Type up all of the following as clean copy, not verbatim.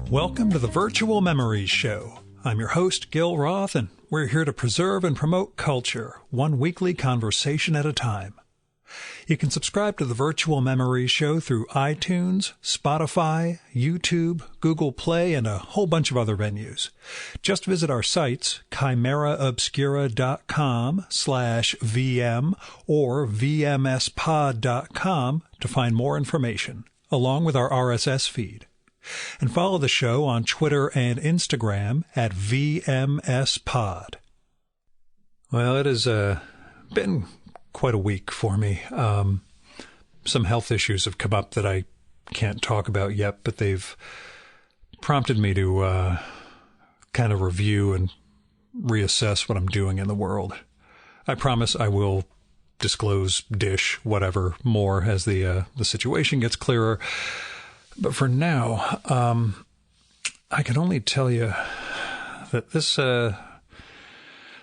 Welcome to the Virtual Memories Show. I'm your host, Gil Roth, and we're here to preserve and promote culture, one weekly conversation at a time. You can subscribe to the Virtual Memories Show through iTunes, Spotify, YouTube, Google Play, and a whole bunch of other venues. Just visit our sites, chimeraobscura.com/VM or vmspod.com to find more information, along with our RSS feed. And follow the show on Twitter and Instagram at VMSPod. Well, it has been quite a week for me. Some health issues have come up that I can't talk about yet, but they've prompted me to kind of review and reassess what I'm doing in the world. I promise I will disclose, whatever, more as the situation gets clearer. But for now, I can only tell you that this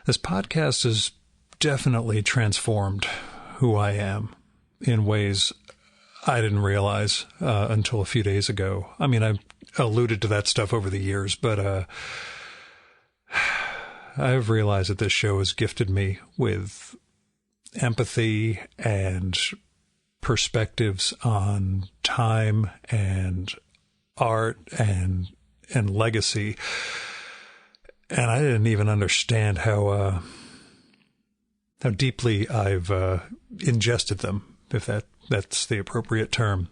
podcast has definitely transformed who I am in ways I didn't realize until a few days ago. I mean, I've alluded to that stuff over the years, but I've realized that this show has gifted me with empathy and perspectives on time and art and legacy. And I didn't even understand how deeply I've ingested them, if that's the appropriate term.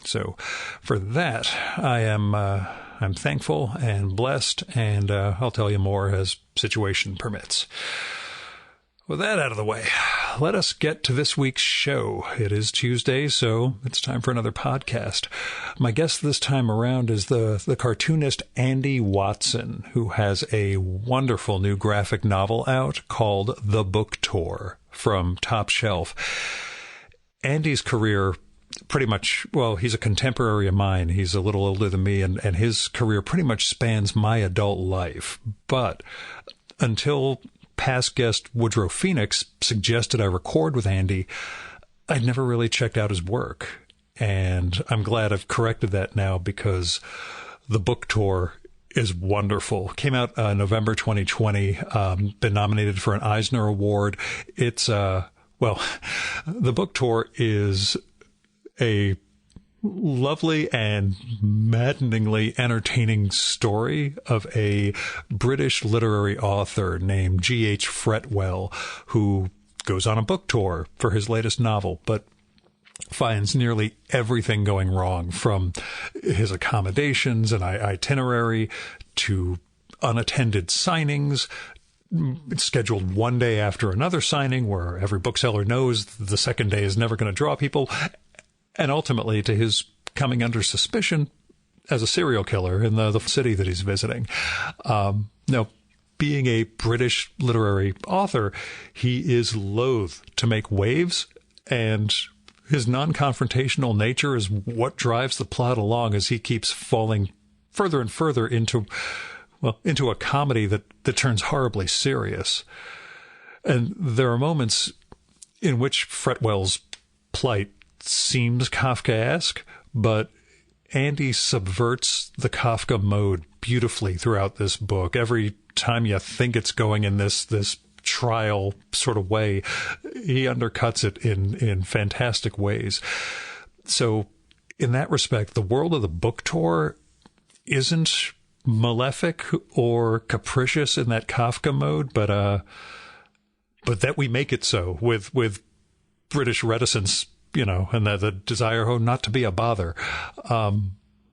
So for that, I'm thankful and blessed, and I'll tell you more as situation permits. With that out of the way, let us get to this week's show. It is Tuesday, so it's time for another podcast. My guest this time around is the cartoonist Andi Watson, who has a wonderful new graphic novel out called The Book Tour from Top Shelf. Andi's career pretty much, well, he's a contemporary of mine. He's a little older than me, and his career pretty much spans my adult life. But until past guest Woodrow Phoenix suggested I record with Andi, I'd never really checked out his work. And I'm glad I've corrected that now, because The Book Tour is wonderful. Came out November 2020, been nominated for an Eisner Award. It's, The Book Tour is a lovely and maddeningly entertaining story of a British literary author named G.H. Fretwell, who goes on a book tour for his latest novel, but finds nearly everything going wrong, from his accommodations and itinerary to unattended signings, scheduled one day after another signing where every bookseller knows the second day is never going to draw people, and ultimately to his coming under suspicion as a serial killer in the city that he's visiting. Now, being a British literary author, he is loath to make waves, and his non-confrontational nature is what drives the plot along as he keeps falling further and further into a comedy that turns horribly serious. And there are moments in which Fretwell's plight seems Kafkaesque, but Andi subverts the Kafka mode beautifully throughout this book. Every time you think it's going in this trial sort of way, he undercuts it in fantastic ways. So in that respect, the world of The Book Tour isn't malefic or capricious in that Kafka mode, but that we make it so with British reticence, and the desire not to be a bother.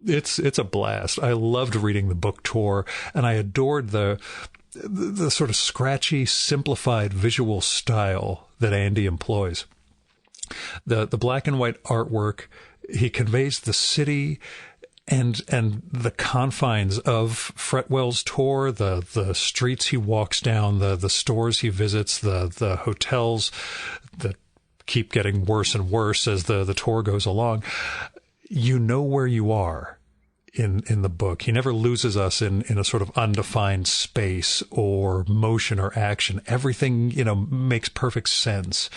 It's a blast. I loved reading The Book Tour, and I adored the sort of scratchy, simplified visual style that Andi employs. The black and white artwork, he conveys the city and the confines of Fretwell's tour, the streets he walks down, the stores he visits, the hotels that keep getting worse and worse as the tour goes along. You know where you are in the book. He never loses us in a sort of undefined space or motion or action. Everything, makes perfect sense.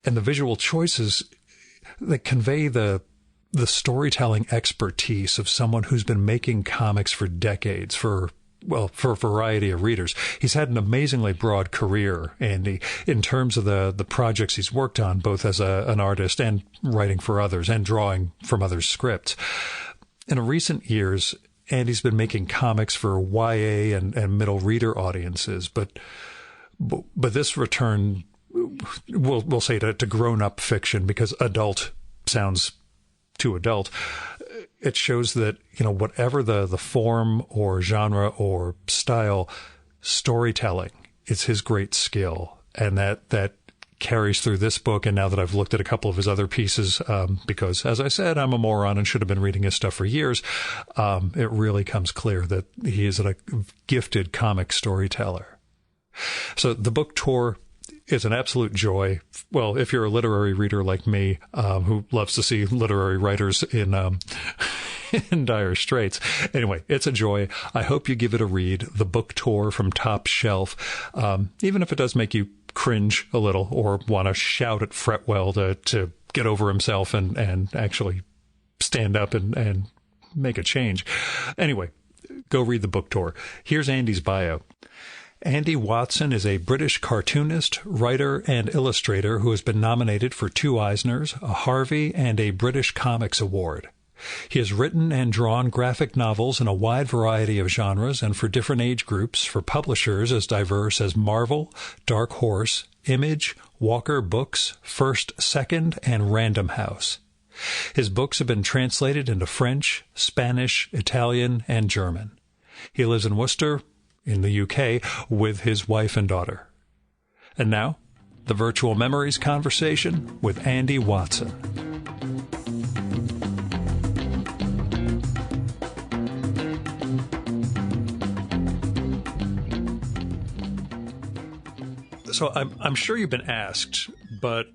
And the visual choices that convey the the storytelling expertise of someone who's been making comics for decades, for a variety of readers. He's had an amazingly broad career, Andy, in terms of the projects he's worked on, both as an artist and writing for others and drawing from others' scripts. In recent years, Andy's been making comics for YA and middle reader audiences, but this return, we'll say to grown-up fiction, because adult sounds too adult. It shows that, whatever the form or genre or style, storytelling is his great skill. And that carries through this book. And now that I've looked at a couple of his other pieces, because, as I said, I'm a moron and should have been reading his stuff for years, it really comes clear that he is a gifted comic storyteller. So the book tour is an absolute joy. Well, if you're a literary reader like me, who loves to see literary writers in dire straits. Anyway, it's a joy. I hope you give it a read. The book tour from Top Shelf, even if it does make you cringe a little or want to shout at Fretwell to get over himself and actually stand up and make a change. Anyway, go read the book tour. Here's Andy's bio. Andi Watson is a British cartoonist, writer, and illustrator who has been nominated for 2 Eisners, a Harvey, and a British Comics Award. He has written and drawn graphic novels in a wide variety of genres and for different age groups for publishers as diverse as Marvel, Dark Horse, Image, Walker Books, First, Second, and Random House. His books have been translated into French, Spanish, Italian, and German. He lives in Worcester, in the UK, with his wife and daughter. And now, the Virtual Memories conversation with Andi Watson. So I'm sure you've been asked, but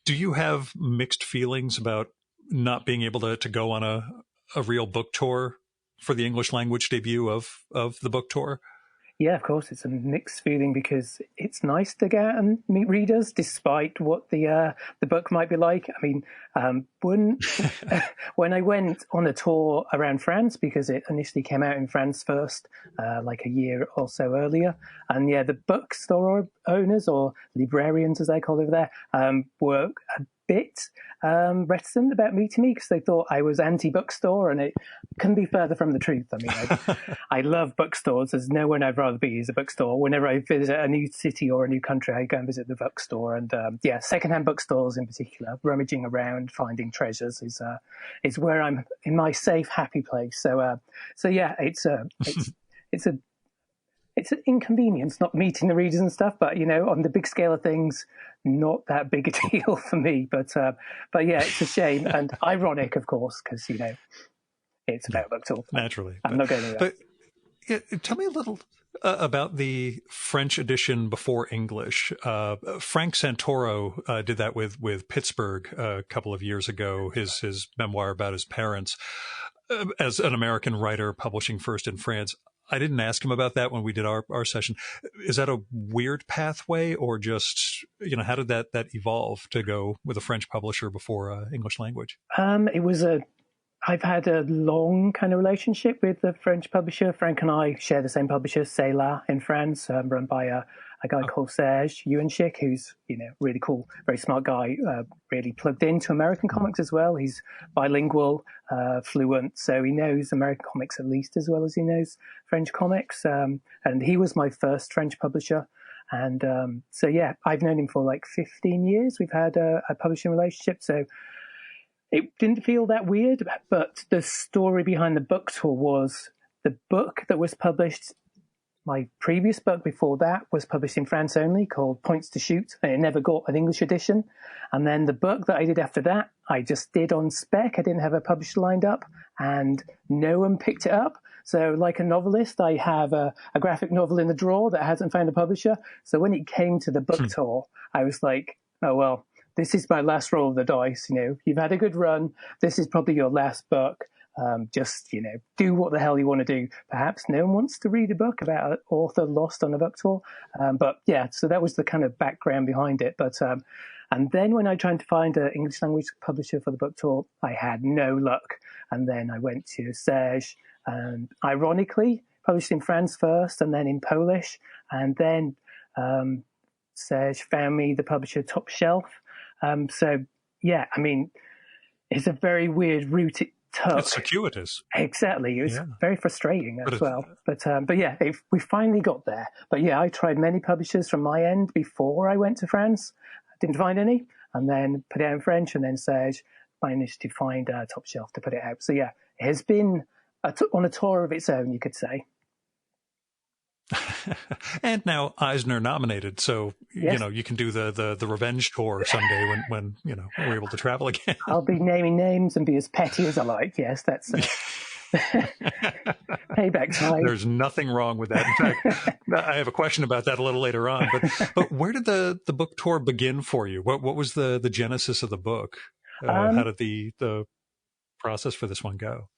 do you have mixed feelings about not being able to go on a real book tour for the English language debut of the book tour? Yeah, of course, it's a mixed feeling because it's nice to go out and meet readers, despite what the book might be like. I mean, when I went on a tour around France, because it initially came out in France first, like a year or so earlier, and yeah, the bookstore owners, or librarians as they call it over there, were a bit reticent about meeting me because they thought I was anti-bookstore, and it couldn't be further from the truth. I mean, I love bookstores. There's no one I'd rather be is a bookstore. Whenever I visit a new city or a new country, I go and visit the bookstore. And yeah, secondhand bookstores in particular, rummaging around, finding treasures is where I'm in my safe, happy place. So yeah, it's an inconvenience not meeting the readers and stuff, but on the big scale of things, not that big a deal for me. But yeah, it's a shame and ironic, of course, because it's about book tour. Naturally, I'm not going to. But yeah, tell me a little about the French edition before English. Frank Santoro did that with Pittsburgh a couple of years ago. His memoir about his parents, as an American writer publishing first in France. I didn't ask him about that when we did our session. Is that a weird pathway, or just, how did that evolve to go with a French publisher before English language? I've had a long kind of relationship with the French publisher. Frank and I share the same publisher, C'est La, in France, run by a guy called Serge Uenchik, who's, really cool, very smart guy, really plugged into American comics as well. He's bilingual, fluent, so he knows American comics at least as well as he knows French comics. And he was my first French publisher. And so, yeah, I've known him for like 15 years. We've had a publishing relationship. So it didn't feel that weird, but the story behind the book tour was the book that was published. My previous book before that was published in France only, called Points to Shoot, and it never got an English edition. And then the book that I did after that, I just did on spec. I didn't have a publisher lined up, and no one picked it up. So like a novelist, I have a graphic novel in the drawer that hasn't found a publisher. So when it came to the book tour, I was like, oh, well, this is my last roll of the dice. You've had a good run. This is probably your last book. Just, do what the hell you want to do. Perhaps no one wants to read a book about an author lost on a book tour. But yeah, so that was the kind of background behind it. But And then when I tried to find an English language publisher for the book tour, I had no luck. And then I went to Serge, and ironically, published in France first and then in Polish. And then Serge found me the publisher Top Shelf. So, yeah, I mean, it's a very weird route it took. It's circuitous. Exactly. It was very frustrating as well. But yeah, we finally got there. But yeah, I tried many publishers from my end before I went to France. I didn't find any. And then put it out in French. And then Serge managed to find Top Shelf to put it out. So yeah, it has been on a tour of its own, you could say. And now Eisner nominated, so yes. You can do the revenge tour someday when we're able to travel again. I'll be naming names and be as petty as I like. Yes, that's payback time. There's nothing wrong with that. In fact, I have a question about that a little later on. But where did the book tour begin for you? What was the genesis of the book? How did the process for this one go?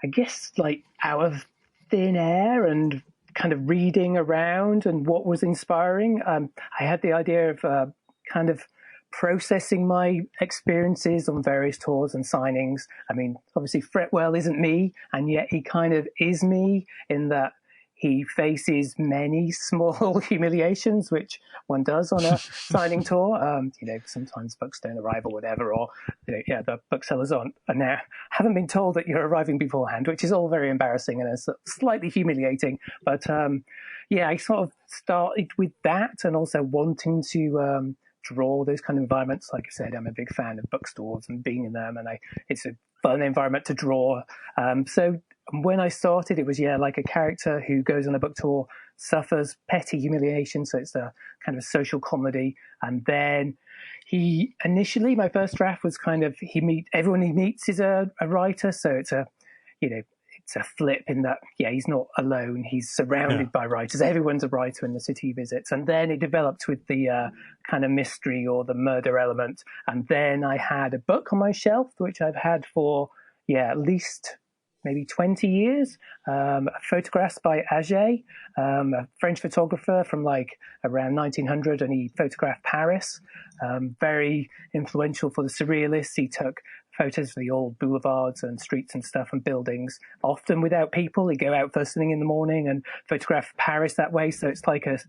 I guess like out of thin air and kind of reading around and what was inspiring. I had the idea of kind of processing my experiences on various tours and signings. I mean, obviously Fretwell isn't me, and yet he kind of is me in that he faces many small humiliations, which one does on a signing tour. Sometimes books don't arrive or whatever, or the booksellers haven't been told that you're arriving beforehand, which is all very embarrassing and it's slightly humiliating. But I sort of started with that, and also wanting to draw those kind of environments. Like I said, I'm a big fan of bookstores and being in them, and it's a fun environment to draw. So when I started, it was, like a character who goes on a book tour, suffers petty humiliation. So it's a kind of social comedy. And then my first draft was kind of, everyone he meets is a writer. So it's it's a flip in that, he's not alone. He's surrounded by writers. Everyone's a writer in the city he visits. And then it developed with the kind of mystery or the murder element. And then I had a book on my shelf, which I've had for, at least maybe 20 years, photographs by Auger, a French photographer from like around 1900, and he photographed Paris. Very influential for the surrealists. He took photos of the old boulevards and streets and stuff and buildings, often without people. He'd go out first thing in the morning and photograph Paris that way. So it's like a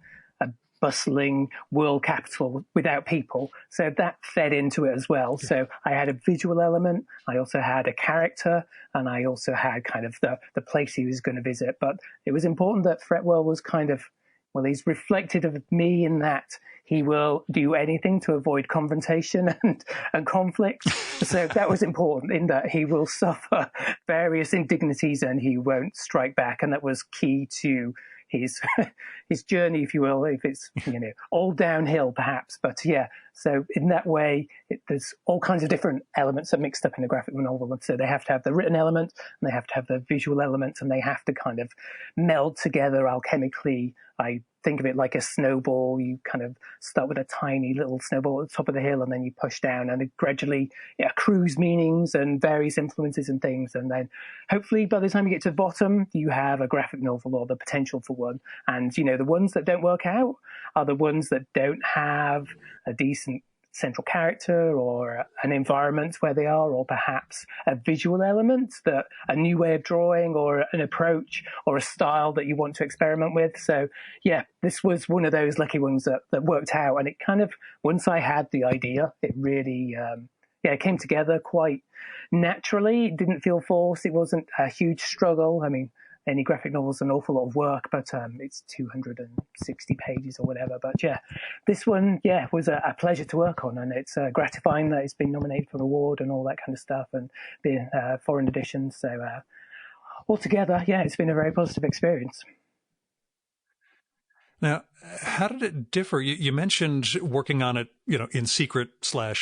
bustling world capital without people. So that fed into it as well. So I had a visual element. I also had a character, and I also had kind of the place he was going to visit. But it was important that Fretwell was kind of, he's reflected of me in that he will do anything to avoid confrontation and conflict. So that was important, in that he will suffer various indignities and he won't strike back. And that was key to his journey, if you will, if it's, all downhill perhaps. But so in that way, there's all kinds of different elements that are mixed up in a graphic novel. And so they have to have the written element, and they have to have the visual element, and they have to kind of meld together alchemically. I think of it like a snowball. You kind of start with a tiny little snowball at the top of the hill, and then you push down, and it gradually accrues meanings and various influences and things. And then hopefully by the time you get to the bottom, you have a graphic novel or the potential for one. And, the ones that don't work out are the ones that don't have a decent central character or an environment where they are, or perhaps a visual element, that a new way of drawing or an approach or a style that you want to experiment with. So this was one of those lucky ones that worked out. And it kind of, once I had the idea, it really it came together quite naturally. It didn't feel forced. It wasn't a huge struggle. I mean, any graphic novel is an awful lot of work, but it's 260 pages or whatever. But this one, was a pleasure to work on, and it's gratifying that it's been nominated for an award and all that kind of stuff, and being foreign editions. So altogether, it's been a very positive experience. Now, how did it differ? You mentioned working on it, in secret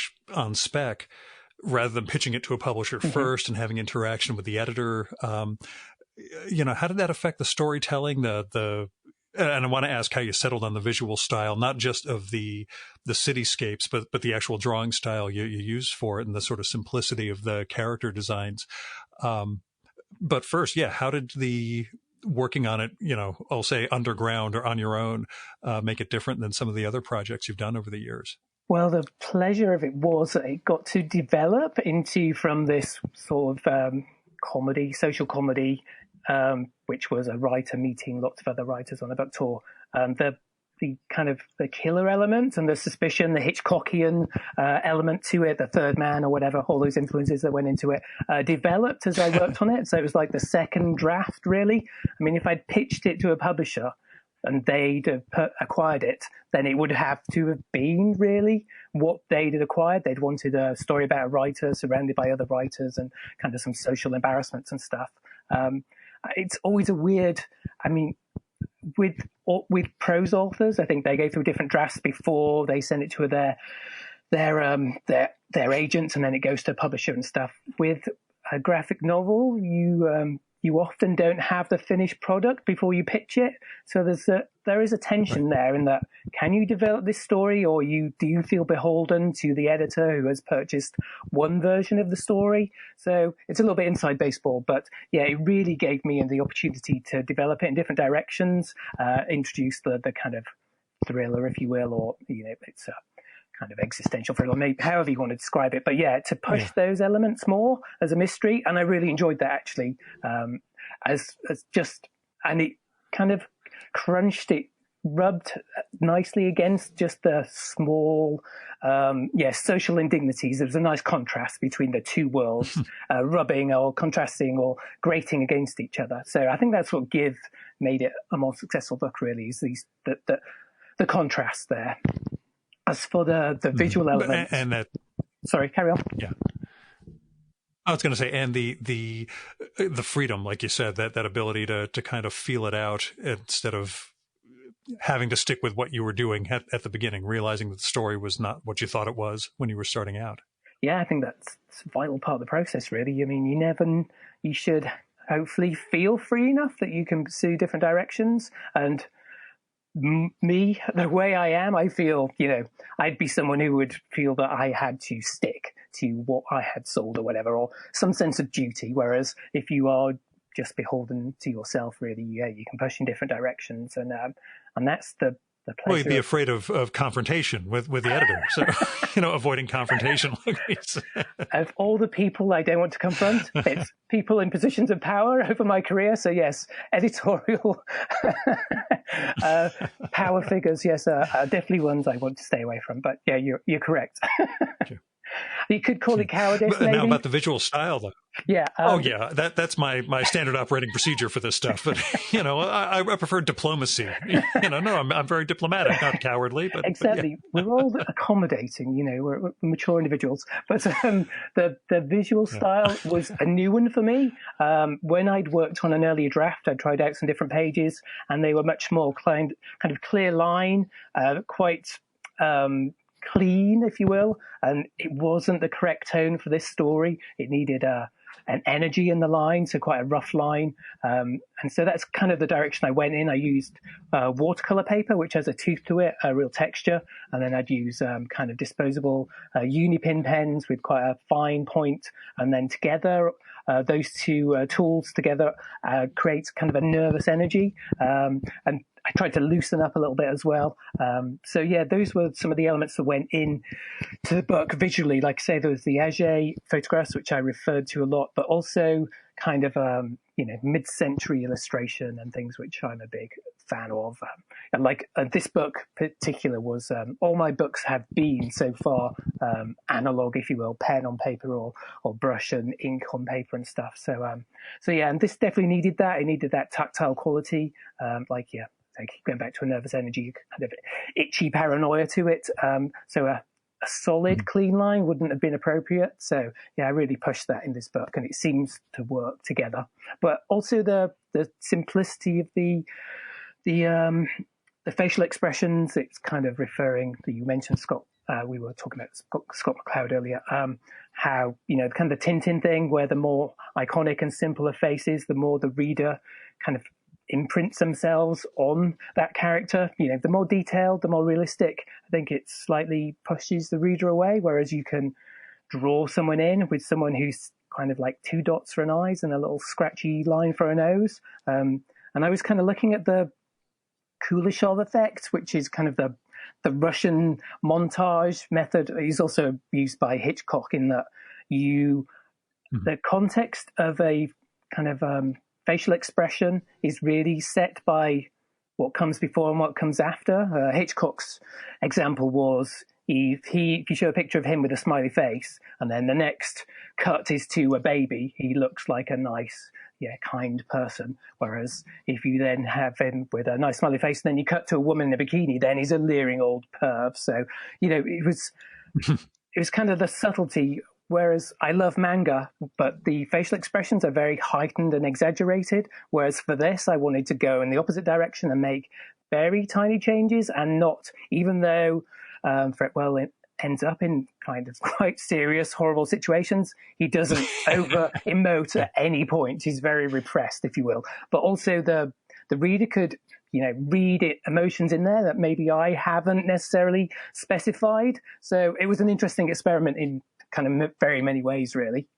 / on spec, rather than pitching it to a publisher first and having interaction with the editor. How did that affect the storytelling? And I want to ask how you settled on the visual style, not just of the cityscapes, but the actual drawing style you use for it, and the sort of simplicity of the character designs. But first, how did the working on it, I'll say underground or on your own, make it different than some of the other projects you've done over the years? Well, the pleasure of it was that it got to develop into from this sort of comedy, social comedy, which was a writer meeting lots of other writers on a book tour. The kind of the killer element and the suspicion, the Hitchcockian element to it, the third man or whatever, all those influences that went into it, developed as I worked on it. So it was like the second draft, really. I mean, if I'd pitched it to a publisher and they'd have acquired it, then it would have to have been really what they'd acquired. They'd wanted a story about a writer surrounded by other writers and kind of some social embarrassments and stuff. It's always a weird, I mean, with prose authors, I think they go through different drafts before they send it to their agents, and then it goes to a publisher and stuff. With a graphic novel, you often don't have the finished product before you pitch it. So there is a tension there in that, can you develop this story, or do you feel beholden to the editor who has purchased one version of the story? So it's a little bit inside baseball, but yeah, it really gave me the opportunity to develop it in different directions, introduce the kind of thriller, if you will, or, it's a kind of existential thriller, maybe however you want to describe it. But yeah, to push those elements more as a mystery, and I really enjoyed that actually, as just, and it kind of crunched it, rubbed nicely against just the small, social indignities. There was a nice contrast between the two worlds, rubbing or contrasting or grating against each other. So I think that's what made it a more successful book. Really, is the contrast there. As for the visual elements, sorry, carry on. Yeah, I was going to say, and the freedom, like you said, that ability to kind of feel it out instead of having to stick with what you were doing at the beginning, realizing that the story was not what you thought it was when you were starting out. Yeah, I think that's a vital part of the process, really. I mean, you should hopefully feel free enough that you can pursue different directions. And me, the way I am, I feel, I'd be someone who would feel that I had to stick to what I had sold or whatever, or some sense of duty. Whereas if you are just beholden to yourself, really, you can push in different directions. And that's the pleasure. Well, you'd be afraid of confrontation with the editor. So, avoiding confrontation. Of all the people I don't want to confront, it's people in positions of power over my career. So yes, editorial power figures, yes, are definitely ones I want to stay away from. But yeah, you're correct. Sure. You could call it cowardice. Maybe. Now about the visual style, though. Yeah. That's my standard operating procedure for this stuff. But I prefer diplomacy. I'm very diplomatic, not cowardly. But exactly, but, yeah. We're all accommodating. We're mature individuals. But the visual style was a new one for me. When I'd worked on an earlier draft, I tried out some different pages, and they were much more kind of clear line, quite. Clean, if you will, and it wasn't the correct tone for this story. It needed an energy in the line, so quite a rough line, and so that's kind of the direction I went in. I used watercolor paper, which has a tooth to it, a real texture, and then I'd use kind of disposable unipin pens with quite a fine point, and then together those two tools together creates kind of a nervous energy, and I tried to loosen up a little bit as well. So yeah, those were some of the elements that went in to the book visually. Like I say, there was the Auger photographs, which I referred to a lot, but also kind of, mid-century illustration and things which I'm a big fan of. And this book particular was, all my books have been so far analog, if you will, pen on paper or brush and ink on paper and stuff. So yeah, and this definitely needed that. It needed that tactile quality, going back to a nervous energy, kind of itchy paranoia to it. So a solid, clean line wouldn't have been appropriate. So yeah, I really pushed that in this book, and it seems to work together. But also the simplicity of the facial expressions. It's kind of referring. You mentioned Scott. We were talking about Scott McCloud earlier. How kind of the Tintin thing, where the more iconic and simpler faces, the more the reader kind of imprints themselves on that character. The more detailed, the more realistic. I think it slightly pushes the reader away, whereas you can draw someone in with someone who's kind of like 2 dots for an eyes and a little scratchy line for a nose. And I was kind of looking at the Kuleshov effect, which is kind of the the Russian montage method is also used by Hitchcock in that the context of a kind of facial expression is really set by what comes before and what comes after. Hitchcock's example was if you show a picture of him with a smiley face and then the next cut is to a baby, he looks like a nice, kind person. Whereas if you then have him with a nice smiley face and then you cut to a woman in a bikini, then he's a leering old perv. So, it was kind of the subtlety. Whereas I love manga, but the facial expressions are very heightened and exaggerated. Whereas for this, I wanted to go in the opposite direction and make very tiny changes and not, even though Fretwell ends up in kind of quite serious, horrible situations, he doesn't over-emote at any point. He's very repressed, if you will. But also the reader could, read emotions in there that maybe I haven't necessarily specified. So it was an interesting experiment in kind of very many ways, really.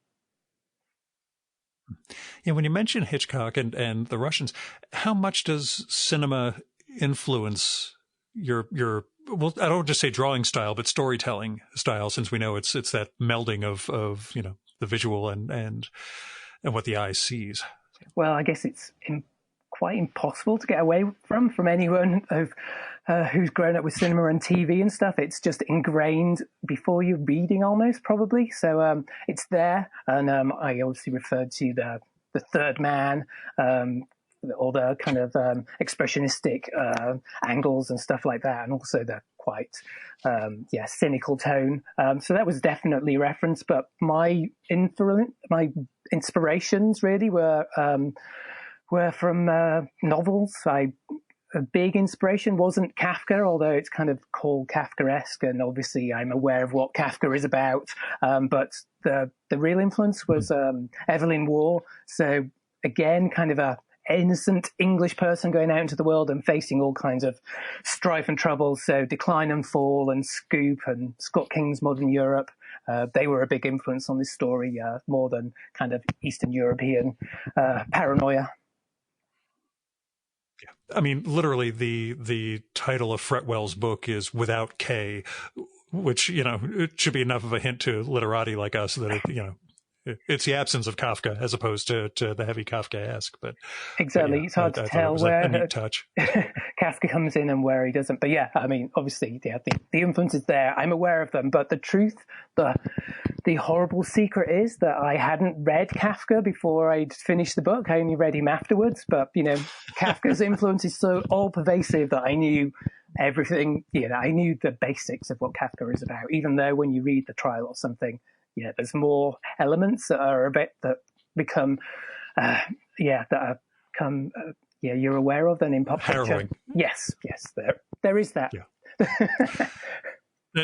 Yeah, when you mention Hitchcock and the Russians, how much does cinema influence your well, I don't just say drawing style, but storytelling style, since we know it's that melding of the visual and what the eye sees? Well, I guess it's quite impossible to get away from anyone who's grown up with cinema and TV and stuff. It's just ingrained before you're reading, almost, probably. So it's there, and I obviously referred to the third man, all the kind of expressionistic angles and stuff like that, and also the quite cynical tone. So that was definitely a reference, but my inspirations really were from novels. A big inspiration wasn't Kafka, although it's kind of called Kafkaesque, and obviously I'm aware of what Kafka is about. But the real influence was Evelyn Waugh. So again, kind of a innocent English person going out into the world and facing all kinds of strife and trouble. So Decline and Fall and Scoop and Scott King's Modern Europe, they were a big influence on this story, more than kind of Eastern European paranoia. I mean, literally, the title of Fretwell's book is Without K, which, it should be enough of a hint to literati like us that it's the absence of Kafka as opposed to the heavy Kafkaesque. But exactly, it's hard to tell where a neat touch. Kafka comes in and where he doesn't. But yeah, I mean, obviously, the influence is there. I'm aware of them, but the truth, the horrible secret is that I hadn't read Kafka before I'd finished the book. I only read him afterwards. But Kafka's influence is so all-pervasive that I knew everything. I knew the basics of what Kafka is about. Even though when you read The Trial or something, there's more elements that are that become, you're aware of than in pop culture. Harrowing. Yes, there is that. Yeah.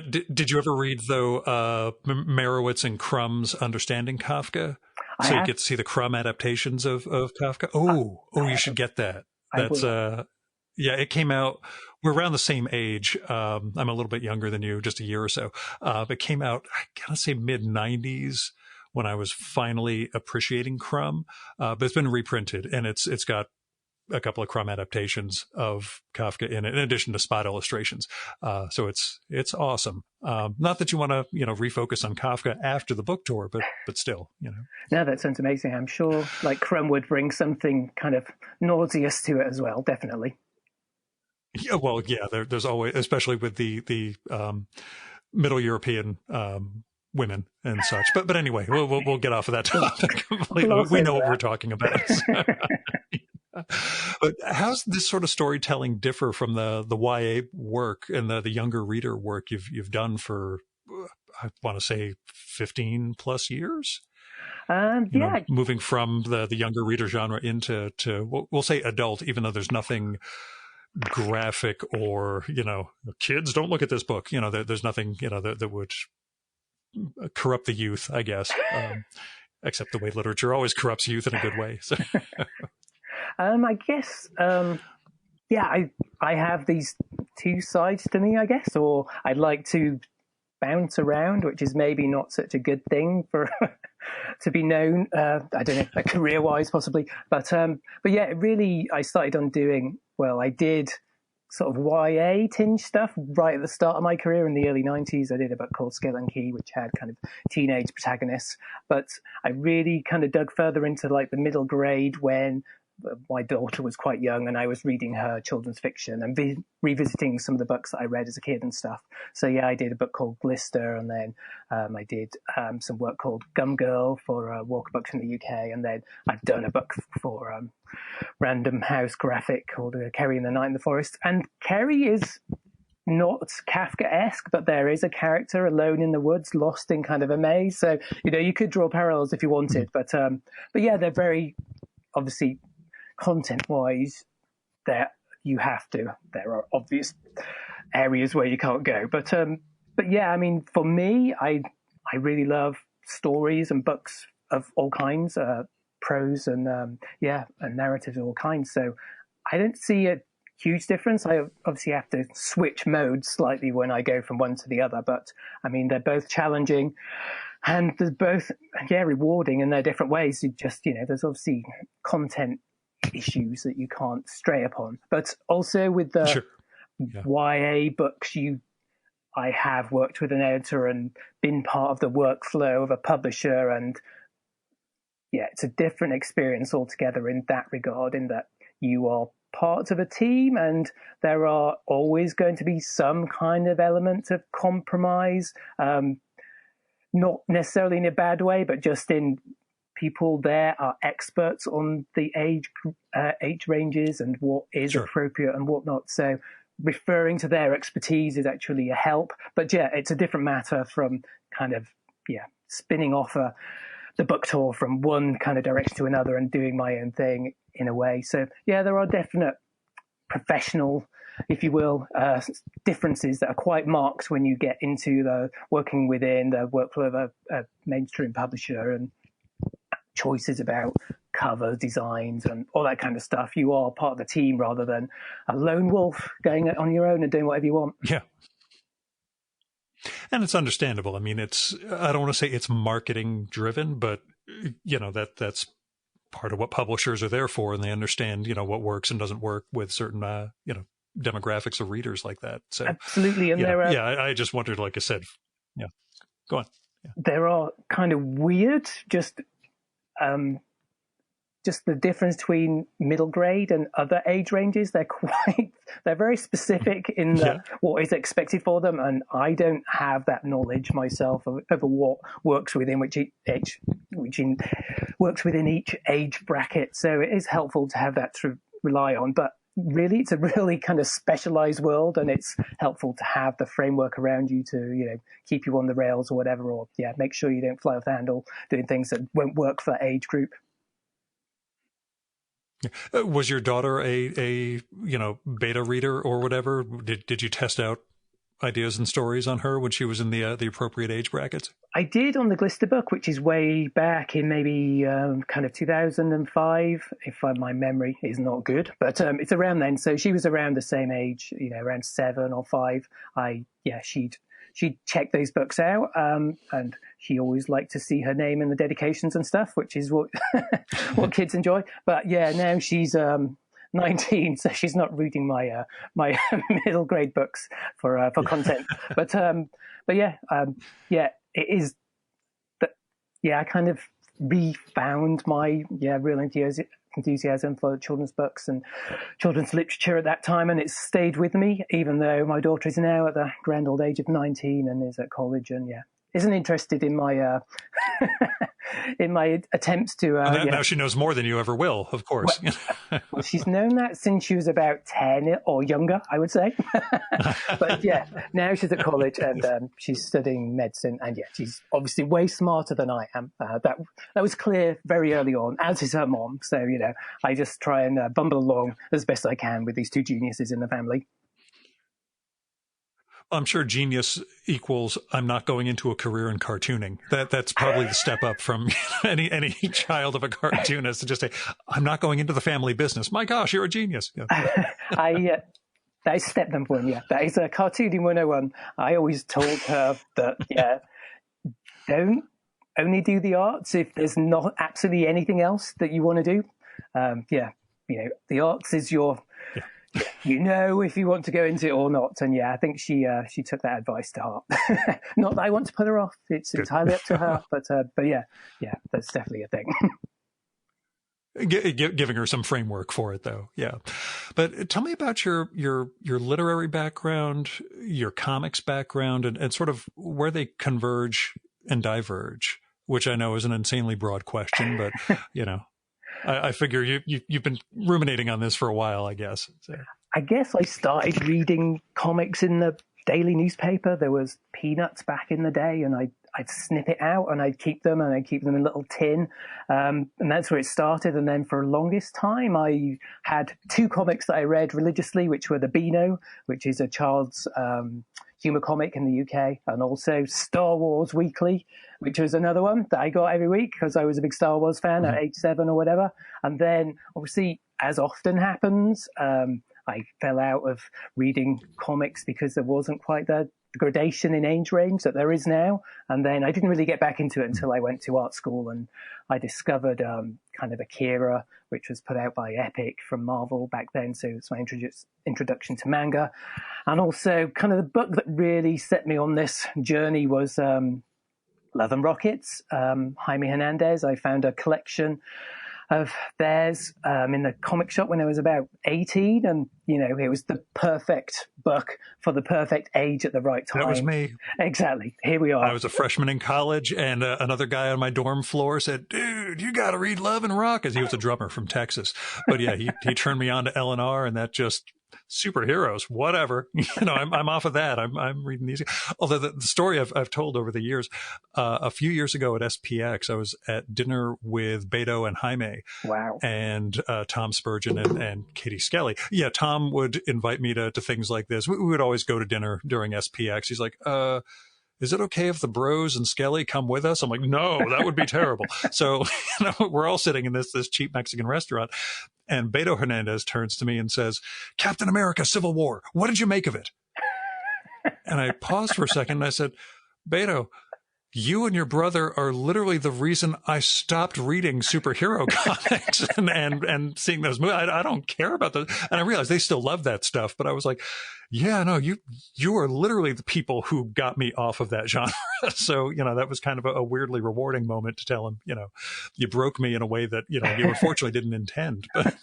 Did you ever read, though, Merowitz and Crumb's Understanding Kafka? So you get to see the Crumb adaptations of Kafka? You should get that. That's it came out. We're around the same age. I'm a little bit younger than you, just a year or so. It came out, I gotta say, mid-90s when I was finally appreciating Crumb. But it's been reprinted, and it's got a couple of Crumb adaptations of Kafka in it, in addition to spot illustrations. So it's awesome. Not that you want to, refocus on Kafka after the book tour, but still, No, that sounds amazing. I'm sure Crumb would bring something kind of nauseous to it as well, definitely. Yeah, well, yeah, there's always, especially with the Middle European women and such. But anyway, we'll get off of that topic completely. We know what we're talking about. But how's this sort of storytelling differ from the YA work and the younger reader work you've done for, I want to say, 15 plus years? Moving from the younger reader genre into we'll say adult, even though there's nothing graphic or kids don't look at this book. There's nothing that would corrupt the youth, I guess, except the way literature always corrupts youth in a good way. So. I guess I have these two sides to me, I guess, or I'd like to bounce around, which is maybe not such a good thing for to be known. I don't know, career-wise possibly, but yeah, really, I started on doing. Well, I did sort of YA tinge stuff right at the start of my career in the early 90s. I did a book called Skill and Key, which had kind of teenage protagonists. But I really kind of dug further into like the middle grade when my daughter was quite young and I was reading her children's fiction and revisiting some of the books that I read as a kid and stuff. So yeah, I did a book called Glister, and then I did some work called Gum Girl for Walker Books in the UK, and then I've done a book for Random House Graphic called Carrie and the Night in the Forest. And Carrie is not Kafka-esque, but there is a character alone in the woods, lost in kind of a maze. So, you know, you could draw parallels if you wanted, but yeah, they're very obviously content-wise. There are obvious areas where you can't go, but yeah, I mean, for me, I really love stories and books of all kinds, prose and and narratives of all kinds. So I don't see a huge difference. I obviously have to switch modes slightly when I go from one to the other, but I mean, they're both challenging and they're both rewarding in their different ways. You just, you know, there's obviously content issues that you can't stray upon, but also with the YA books, I have worked with an editor and been part of the workflow of a publisher, and yeah, it's a different experience altogether in that regard, in that you are part of a team and there are always going to be some kind of element of compromise, not necessarily in a bad way, but just in people there are experts on the age ranges and what is appropriate and what not. So referring to their expertise is actually a help. But yeah, it's a different matter from kind of, spinning off the book tour from one kind of direction to another and doing my own thing in a way. So yeah, there are definite professional, if you will, differences that are quite marked when you get into the working within the workflow of a mainstream publisher, and choices about cover designs and all that kind of stuff. You are part of the team rather than a lone wolf going on your own and doing whatever you want. Yeah. And it's understandable. I mean, I don't want to say it's marketing driven, but you know, that's part of what publishers are there for. And they understand, you know, what works and doesn't work with certain, demographics of readers like that. So absolutely. And I just wondered, like I said, go on. Yeah. There are kind of weird, just the difference between middle grade and other age ranges. They're very specific in what is expected for them, and I don't have that knowledge myself over what works within works within each age bracket. So it is helpful to have that to rely on, but really it's a really kind of specialized world, and it's helpful to have the framework around you to, you know, keep you on the rails or whatever, or make sure you don't fly off the handle doing things that won't work for that age group. Was your daughter a beta reader or whatever? Did you test out ideas and stories on her when she was in the appropriate age brackets? I did on the Glister book, which is way back in maybe kind of 2005, if my memory is not good, but it's around then. So she was around the same age, you know, around 7 or 5. She'd check those books out, and she always liked to see her name in the dedications and stuff, which is what what kids enjoy. But yeah, now she's 19, so she's not reading my my middle grade books for content. But it is that. Yeah, I kind of refound my real enthusiasm for children's books and children's literature at that time, and it's stayed with me, even though my daughter is now at the grand old age of 19 and is at college and isn't interested in my in my attempts to now she knows more than you ever will, of course. Well, she's known that since she was about 10 or younger, I would say. But now she's at college and she's studying medicine, and she's obviously way smarter than I am. That was clear very early on, as is her mom. So I just try and bumble along as best I can with these two geniuses in the family. I'm sure genius equals I'm not going into a career in cartooning. That's probably the step up from any child of a cartoonist, to just say, I'm not going into the family business. My gosh, you're a genius. That is step number 1. That is a cartooning 101. I always told her that, don't only do the arts if there's not absolutely anything else that you want to do. The arts is your... if you want to go into it or not. And yeah, I think she took that advice to heart. Not that I want to put her off; it's entirely up to her. But yeah, that's definitely a thing. Giving her some framework for it, though. Yeah. But tell me about your literary background, your comics background, and sort of where they converge and diverge, which I know is an insanely broad question, but, I figure you've been ruminating on this for a while, I guess. So. I guess I started reading comics in the daily newspaper. There was Peanuts back in the day, and I'd snip it out and I'd keep them in a little tin. And that's where it started. And then for the longest time, I had two comics that I read religiously, which were the Beano, which is a child's humor comic in the UK, and also Star Wars Weekly, which was another one that I got every week because I was a big Star Wars fan at age 7 or whatever. And then obviously, as often happens, I fell out of reading comics because there wasn't quite the gradation in age range that there is now. And then I didn't really get back into it until I went to art school, and I discovered kind of Akira, which was put out by Epic from Marvel back then. So it's my introduction to manga. And also kind of the book that really set me on this journey was Love and Rockets, Jaime Hernandez. I found a collection of theirs in the comic shop when I was about 18, and it was the perfect book for the perfect age at the right time. That was me. Exactly. Here we are. I was a freshman in college, and another guy on my dorm floor said, "Dude, you got to read Love and Rockets." He was a drummer from Texas, but yeah, he turned me on to L&R, and that just superheroes, whatever. I'm off of that. I'm reading these. Although the story I've told over the years, a few years ago at SPX, I was at dinner with Beto and Jaime. Wow. And Tom Spurgeon and Katie Skelly. Yeah, Tom would invite me to things like this. We would always go to dinner during SPX. He's like, is it okay if the bros and Skelly come with us? I'm like, no, that would be terrible. So, we're all sitting in this cheap Mexican restaurant, and Beto Hernandez turns to me and says, "Captain America, Civil War, what did you make of it?" And I paused for a second and I said, "Beto, you and your brother are literally the reason I stopped reading superhero comics and seeing those movies. I don't care about those." And I realized they still love that stuff, but I was like, yeah, no, you are literally the people who got me off of that genre. So, that was kind of a weirdly rewarding moment to tell him, you broke me in a way that, you unfortunately didn't intend. But,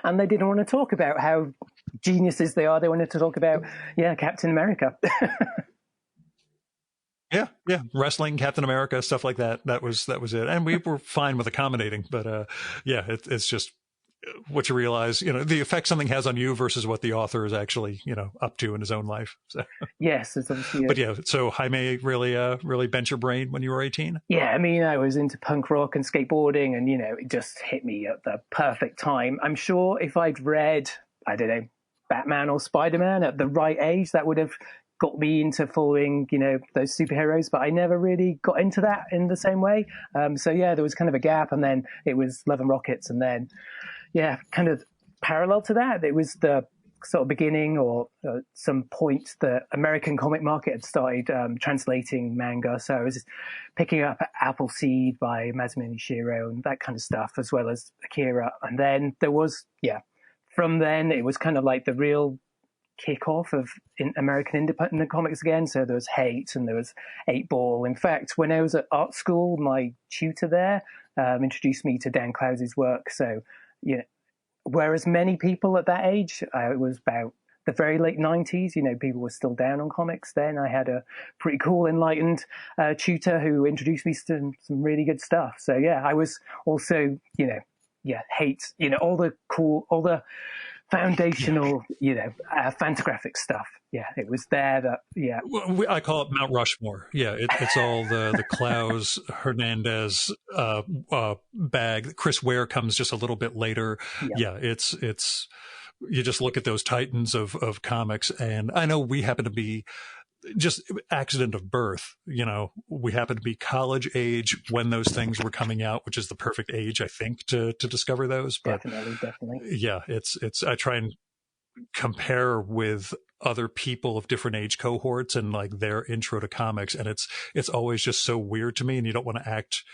And they didn't want to talk about how geniuses they are. They wanted to talk about, Captain America. Yeah. Wrestling, Captain America, stuff like that. That was it. And we were fine with accommodating, but, it's just what you realize, the effect something has on you versus what the author is actually, up to in his own life. So. Yes. It's obviously but yeah, so Jaime really bent your brain when you were 18? Yeah. I mean, I was into punk rock and skateboarding, and, it just hit me at the perfect time. I'm sure if I'd read, I don't know, Batman or Spider-Man at the right age, that would have got me into following, those superheroes, but I never really got into that in the same way. So yeah, there was kind of a gap, and then it was Love and Rockets, and then, kind of parallel to that, it was the sort of beginning or some point the American comic market had started translating manga. So I was picking up Appleseed by Masami Shiro and that kind of stuff, as well as Akira. And then there was, from then it was kind of like the real kickoff of American independent comics again. So there was Hate and there was 8-Ball. In fact, when I was at art school, my tutor there introduced me to Dan Clowes' work. So, whereas many people at that age, it was about the very late 90s, people were still down on comics then. I had a pretty cool, enlightened tutor who introduced me to some really good stuff. So, I was also, Hate, all the foundational, Fantagraphic stuff. Yeah, it was there that, Well, I call it Mount Rushmore. Yeah, it's all the Clowes, Hernandez bag. Chris Ware comes just a little bit later. Yeah, it's you just look at those titans of comics, and I know we happen to be just accident of birth. We happen to be college age when those things were coming out, which is the perfect age, I think, to discover those. But definitely. Yeah, it's I try and compare with other people of different age cohorts and like their intro to comics, and it's always just so weird to me, and you don't want to act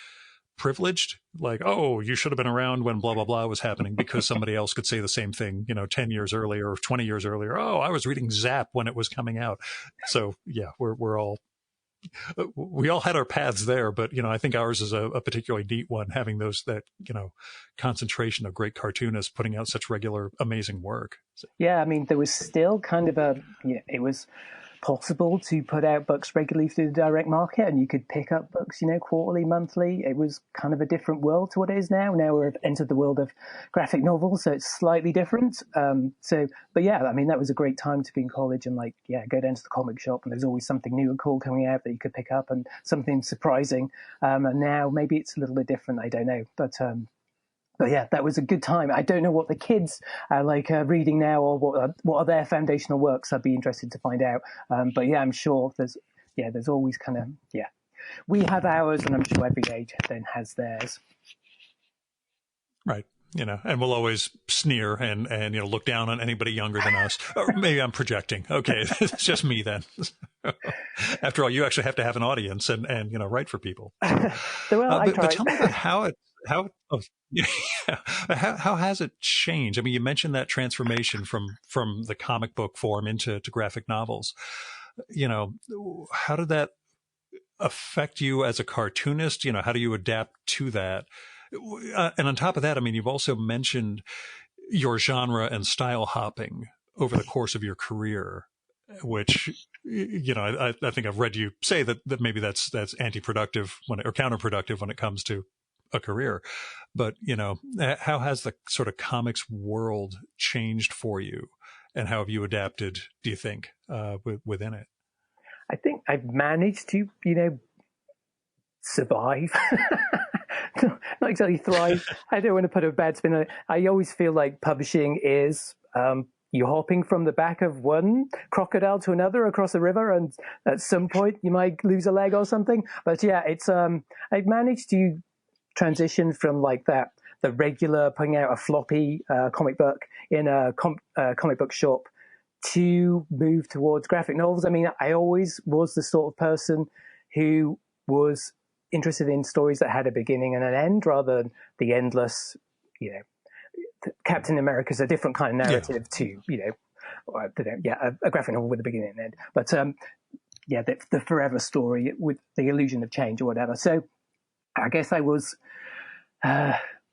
privileged, like, oh, you should have been around when blah blah blah was happening, because somebody else could say the same thing, 10 years earlier or 20 years earlier. Oh, I was reading Zap when it was coming out. So yeah, we all had our paths there, but I think ours is a particularly neat one, having that concentration of great cartoonists putting out such regular amazing work. So. Yeah, I mean, there was still kind of it was possible to put out books regularly through the direct market, and you could pick up books, quarterly, monthly. It was kind of a different world to what it is now. Now we've entered the world of graphic novels, so it's slightly different. But yeah, I mean, that was a great time to be in college and go down to the comic shop, and there's always something new and cool coming out that you could pick up, and something surprising. And now maybe it's a little bit different. I don't know, but yeah, that was a good time. I don't know what the kids are reading now, or what are their foundational works. I'd be interested to find out. But yeah, I'm sure there's always we have ours, and I'm sure every age then has theirs. Right. And we'll always sneer and look down on anybody younger than us. Or maybe I'm projecting. Okay, it's just me then. After all, you actually have to have an audience and write for people. Well, but tell me about how has it changed? I mean, you mentioned that transformation from the comic book form into graphic novels. How did that affect you as a cartoonist? How do you adapt to that? And on top of that, I mean, you've also mentioned your genre and style hopping over the course of your career, which, I think I've read you say that maybe that's anti-productive or counterproductive when it comes to a career. But, how has the sort of comics world changed for you, and how have you adapted, do you think, within it? I think I've managed to, survive. Not exactly thrive. I don't want to put a bad spin on it. I always feel like publishing is you're hopping from the back of one crocodile to another across a river, and at some point you might lose a leg or something. But yeah, it's I've managed to transition from the regular putting out a floppy comic book in a comic book shop to move towards graphic novels. I mean, I always was the sort of person who was interested in stories that had a beginning and an end, rather than the endless, Captain America's a different kind of narrative to, a graphic novel with a beginning and end. But, the forever story with the illusion of change or whatever. So I guess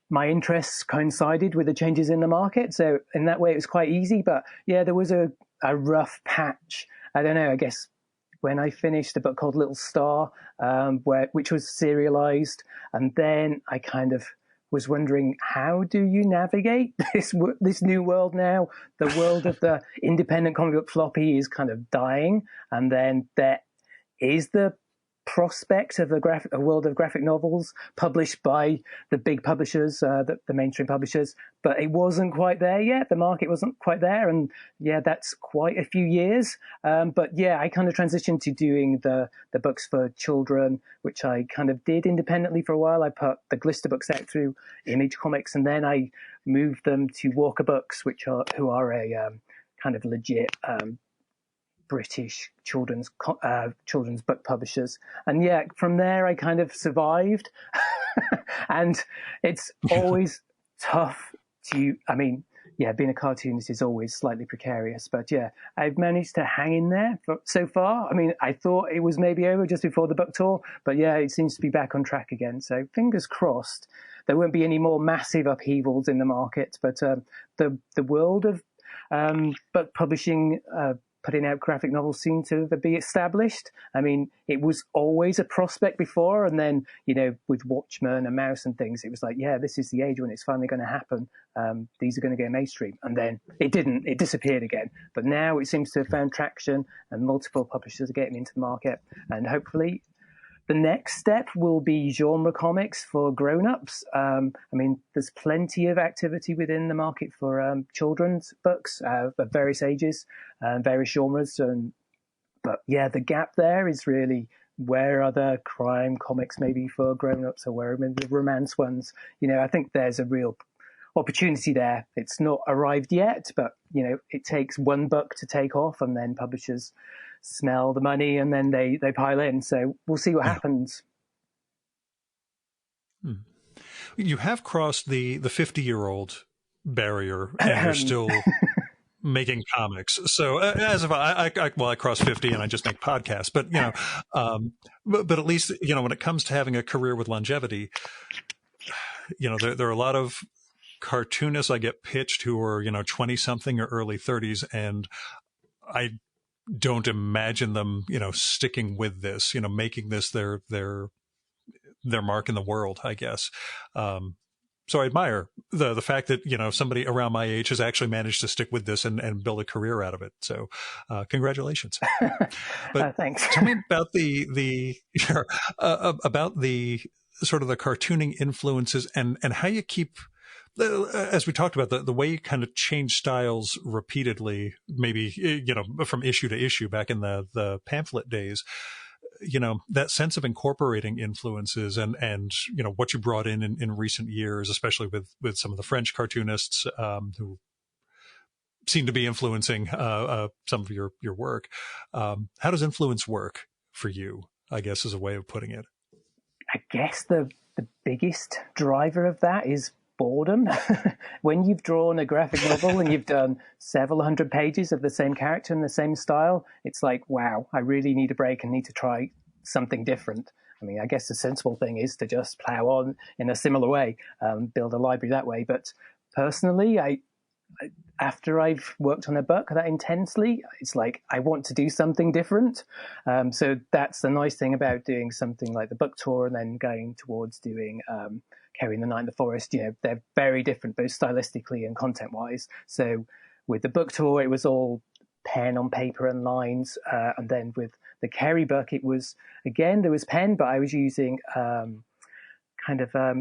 my interests coincided with the changes in the market. So in that way, it was quite easy. But yeah, there was a rough patch. I don't know, I guess, when I finished a book called Little Star, which was serialized, and then I kind of was wondering, how do you navigate this new world now? The world of the independent comic book floppy is kind of dying, and then there is the prospect of a world of graphic novels published by the big publishers, the mainstream publishers, but it wasn't quite there yet. The market wasn't quite there, and yeah, that's quite a few years. But yeah, I kind of transitioned to doing the books for children, which I kind of did independently for a while. I put the Glister books out through Image Comics, and then I moved them to Walker Books, who are a kind of legit British children's book publishers. And yeah, from there I kind of survived. And it's always tough being a cartoonist is always slightly precarious, but yeah, I've managed to hang in there so far. I mean, I thought it was maybe over just before the book tour, but yeah, it seems to be back on track again. So fingers crossed there won't be any more massive upheavals in the market, but the world of book publishing, putting out graphic novels seem to be established. I mean, it was always a prospect before, and then, with Watchmen and Mouse and things, it was like, yeah, this is the age when it's finally going to happen. These are going to go mainstream. And then it didn't. It disappeared again. But now it seems to have found traction, and multiple publishers are getting into the market. And hopefully the next step will be genre comics for grown-ups. I mean, there's plenty of activity within the market for children's books of various ages and various genres. But yeah, the gap there is really, where are the crime comics maybe for grown-ups, or where are the romance ones? I think there's a real opportunity there. It's not arrived yet, but, it takes one book to take off, and then publishers smell the money, and then they pile in. So we'll see what happens. you have crossed the 50-year-old barrier, and you're still making comics. So as if I cross 50 and I just make podcasts, but but at least, when it comes to having a career with longevity, there are a lot of cartoonists I get pitched who are, 20 something or early 30s. And I don't imagine them, sticking with this, making this their mark in the world, I guess. So I admire the fact that, somebody around my age has actually managed to stick with this and build a career out of it. So, congratulations. But thanks. Tell me about about the sort of the cartooning influences and how you keep, as we talked about, the way you kind of change styles repeatedly, maybe, from issue to issue back in the pamphlet days. That sense of incorporating influences and what you brought in recent years, especially with some of the French cartoonists who seem to be influencing some of your work. How does influence work for you, I guess, is a way of putting it? I guess the biggest driver of that is boredom. When you've drawn a graphic novel and you've done several hundred pages of the same character in the same style, it's like, wow, I really need a break and need to try something different. I mean, I guess the sensible thing is to just plow on in a similar way, build a library that way. But personally, I after I've worked on a book that intensely, it's like I want to do something different. So that's the nice thing about doing something like the book tour and then going towards doing Carrie and the Night in the Forest. They're very different, both stylistically and content-wise. So with the book tour, it was all pen on paper and lines. And then with the Carrie book, it was, again, there was pen, but I was using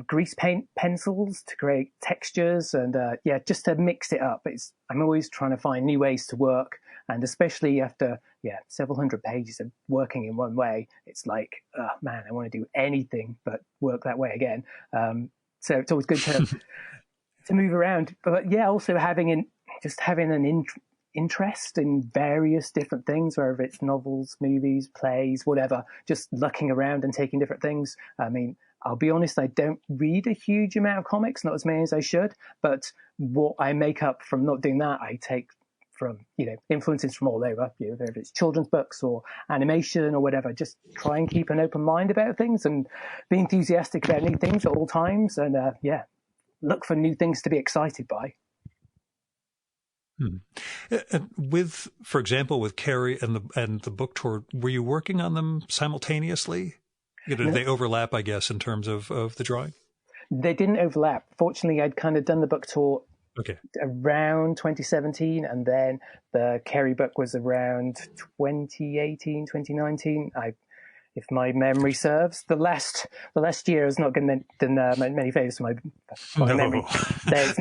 grease paint pencils to create textures and just to mix it up. I'm always trying to find new ways to work, and especially after several hundred pages of working in one way, it's like, oh man, I want to do anything but work that way again. So it's always good to move around, but also having an interest in various different things, whether it's novels, movies, plays, whatever, just looking around and taking different things. I mean, I'll be honest, I don't read a huge amount of comics, not as many as I should, but what I make up from not doing that, I take from, influences from all over, whether it's children's books or animation or whatever. Just try and keep an open mind about things and be enthusiastic about new things at all times, and look for new things to be excited by. With, for example, with Carrie and the book tour, were you working on them simultaneously? Did they overlap, I guess, in terms of the drawing? They didn't overlap. Fortunately, I'd kind of done the book tour around 2017, and then the Carrie book was around 2018, 2019. If my memory serves, the last year has not done many favors for my memory.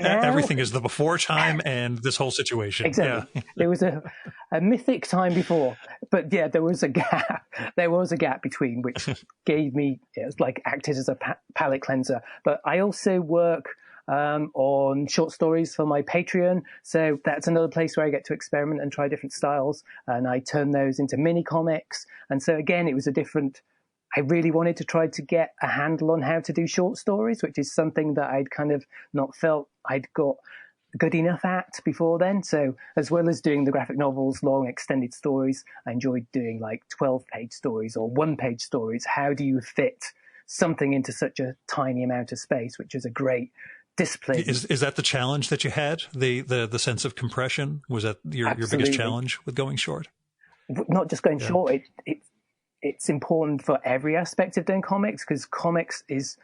Everything is the before time and this whole situation. Exactly. Yeah. There was a mythic time before, but there was a gap. There was a gap between, which gave me, acted as a palate cleanser. But I also work on short stories for my Patreon. So that's another place where I get to experiment and try different styles. And I turn those into mini comics. And so again, it was I really wanted to try to get a handle on how to do short stories, which is something that I'd kind of not felt I'd got good enough at before then. So as well as doing the graphic novels, long extended stories, I enjoyed doing 12-page stories or one-page stories. How do you fit something into such a tiny amount of space, which is a great discipline. Is that the challenge that you had? The sense of compression? Was that your biggest challenge with going short? Not just going short. It's important for every aspect of doing comics, because comics is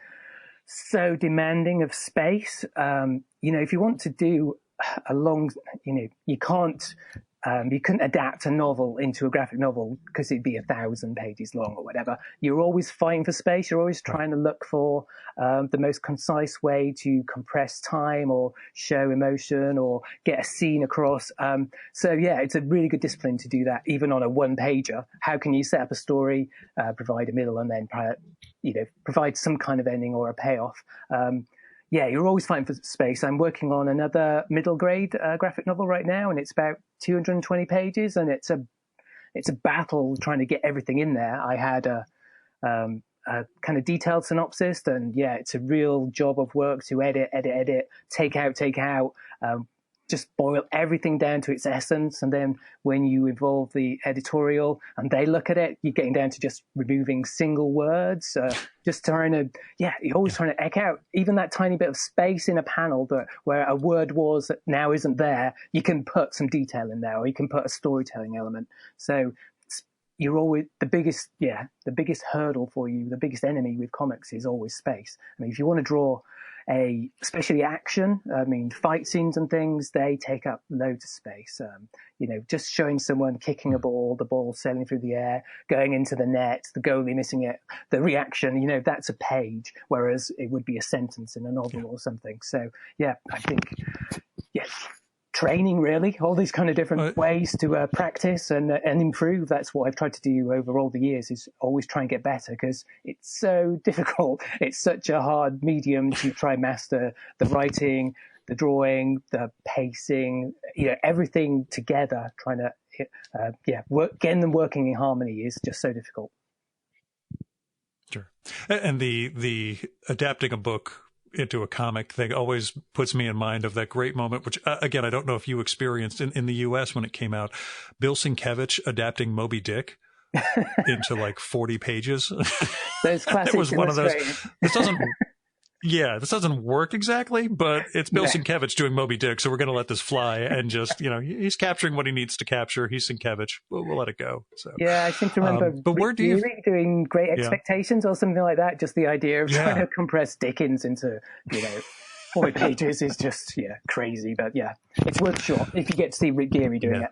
so demanding of space. If you want to do a long, you can't. You couldn't adapt a novel into a graphic novel because it'd be 1,000 pages long or whatever. You're always fighting for space. You're always trying to look for the most concise way to compress time or show emotion or get a scene across. It's a really good discipline to do that, even on a one-pager. How can you set up a story, provide a middle, and then provide some kind of ending or a payoff? You're always fighting for space. I'm working on another middle grade graphic novel right now, and it's about 220 pages, and it's a battle trying to get everything in there. I had a kind of detailed synopsis, then yeah, it's a real job of work to edit, take out, just boil everything down to its essence. And then when you involve the editorial and they look at it, you're getting down to just removing single words, just trying to, you're always trying to eke out even that tiny bit of space in a panel that where a word was that now isn't there. You can put some detail in there, or you can put a storytelling element. So you're always the biggest hurdle for you, the biggest enemy with comics is always space. I mean, if you want to draw especially action, I mean, fight scenes and things, they take up loads of space. Just showing someone kicking a ball, the ball sailing through the air, going into the net, the goalie missing it, the reaction, that's a page, whereas it would be a sentence in a novel or something. So, I think, training, really, all these kind of different ways to practice and improve. That's what I've tried to do over all the years, is always try and get better, because it's so difficult. It's such a hard medium to try and master the writing, the drawing, the pacing, everything together. Trying to getting them working in harmony is just so difficult. Sure. And the adapting a book into a comic thing always puts me in mind of that great moment, which again, I don't know if you experienced in the US when it came out, Bill Sienkiewicz adapting Moby Dick into like 40 pages. Those classic it was one of those. This doesn't work exactly, but it's Bill Sienkiewicz doing Moby Dick, so we're going to let this fly and just, he's capturing what he needs to capture. He's Sienkiewicz. We'll let it go. So I seem to remember but where do you doing Great Expectations or something like that. Just the idea of trying to compress Dickens into 40 pages is just crazy. But it's worth a shot if you get to see Rick Geary doing it.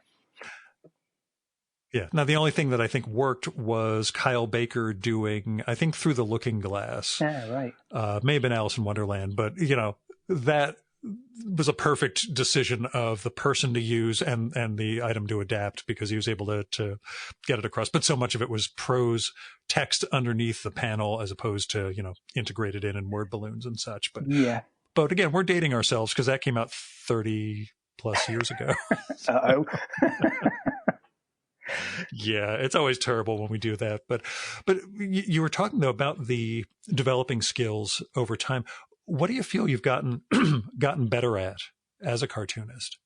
Yeah. Now, the only thing that I think worked was Kyle Baker doing, I think, Through the Looking Glass. Yeah, right. May have been Alice in Wonderland, but, that was a perfect decision of the person to use and the item to adapt, because he was able to get it across. But so much of it was prose text underneath the panel as opposed to, integrated in word balloons and such. But again, we're dating ourselves because that came out 30 plus years ago. Uh-oh. Yeah, it's always terrible when we do that. But you were talking, though, about the developing skills over time. What do you feel you've gotten better at as a cartoonist?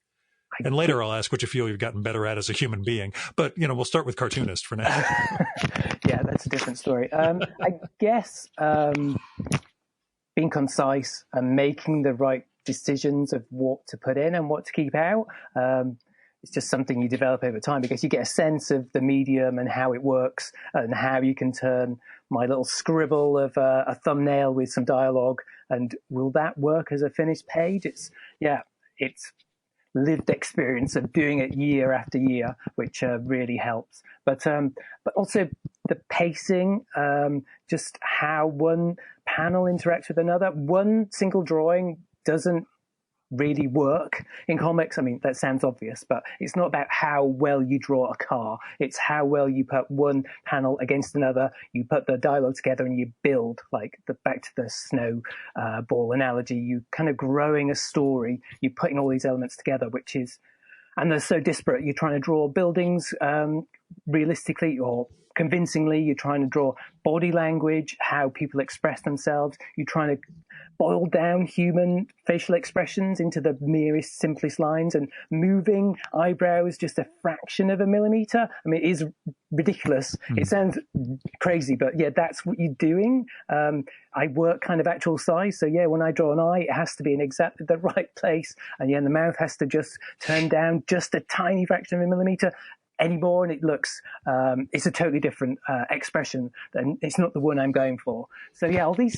And later I'll ask what you feel you've gotten better at as a human being. But, we'll start with cartoonist for now. Yeah, that's a different story. I guess being concise and making the right decisions of what to put in and what to keep out. It's just something you develop over time, because you get a sense of the medium and how it works and how you can turn my little scribble of a thumbnail with some dialogue, and will that work as a finished page? It's lived experience of doing it year after year, which really helps. But also the pacing, just how one panel interacts with another. One single drawing doesn't really work in comics. I mean, that sounds obvious, but it's not about how well you draw a car. It's how well you put one panel against another. You put the dialogue together and you build, like back to the snow ball analogy. You kind of growing a story. You're putting all these elements together, and they're so disparate. You're trying to draw buildings realistically or convincingly. You're trying to draw body language, how people express themselves. You're trying to boil down human facial expressions into the merest, simplest lines, and moving eyebrows just a fraction of a millimeter. I mean, it is ridiculous. It sounds crazy, but that's what you're doing. I work kind of actual size. So when I draw an eye, it has to be in exactly the right place. And the mouth has to just turn down just a tiny fraction of a millimeter anymore, and it looks it's a totally different expression, and it's not the one I'm going for. So all these,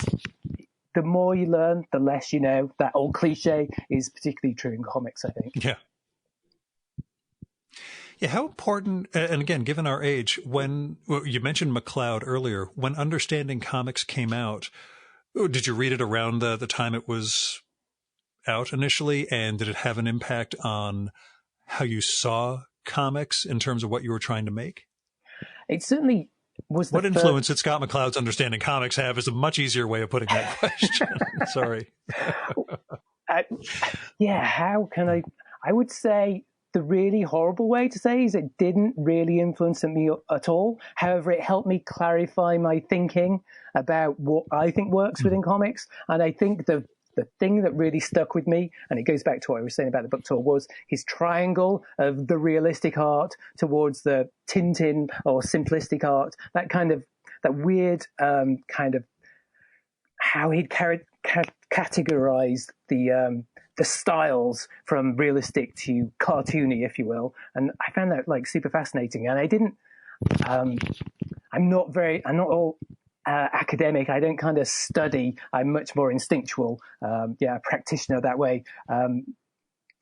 the more you learn, the less you know. That old cliche is particularly true in comics, I think. Yeah, how important, and again, given our age, when you mentioned McCloud earlier, when Understanding Comics came out, did you read it around the time it was out initially, and did it have an impact on how you saw comics in terms of what you were trying to make? It certainly was. What influence did Scott McCloud's Understanding Comics have is a much easier way of putting that question. Sorry. How can I would say the really horrible way to say is it didn't really influence me at all. However, it helped me clarify my thinking about what I think works within comics. And I think the thing that really stuck with me, and it goes back to what I was saying about the book tour, was his triangle of the realistic art towards the Tintin or simplistic art, that weird kind of how he'd categorized the styles from realistic to cartoony, if you will. And I found that like super fascinating. And I didn't, I'm not all academic. I don't kind of study. I'm much more instinctual. A practitioner that way.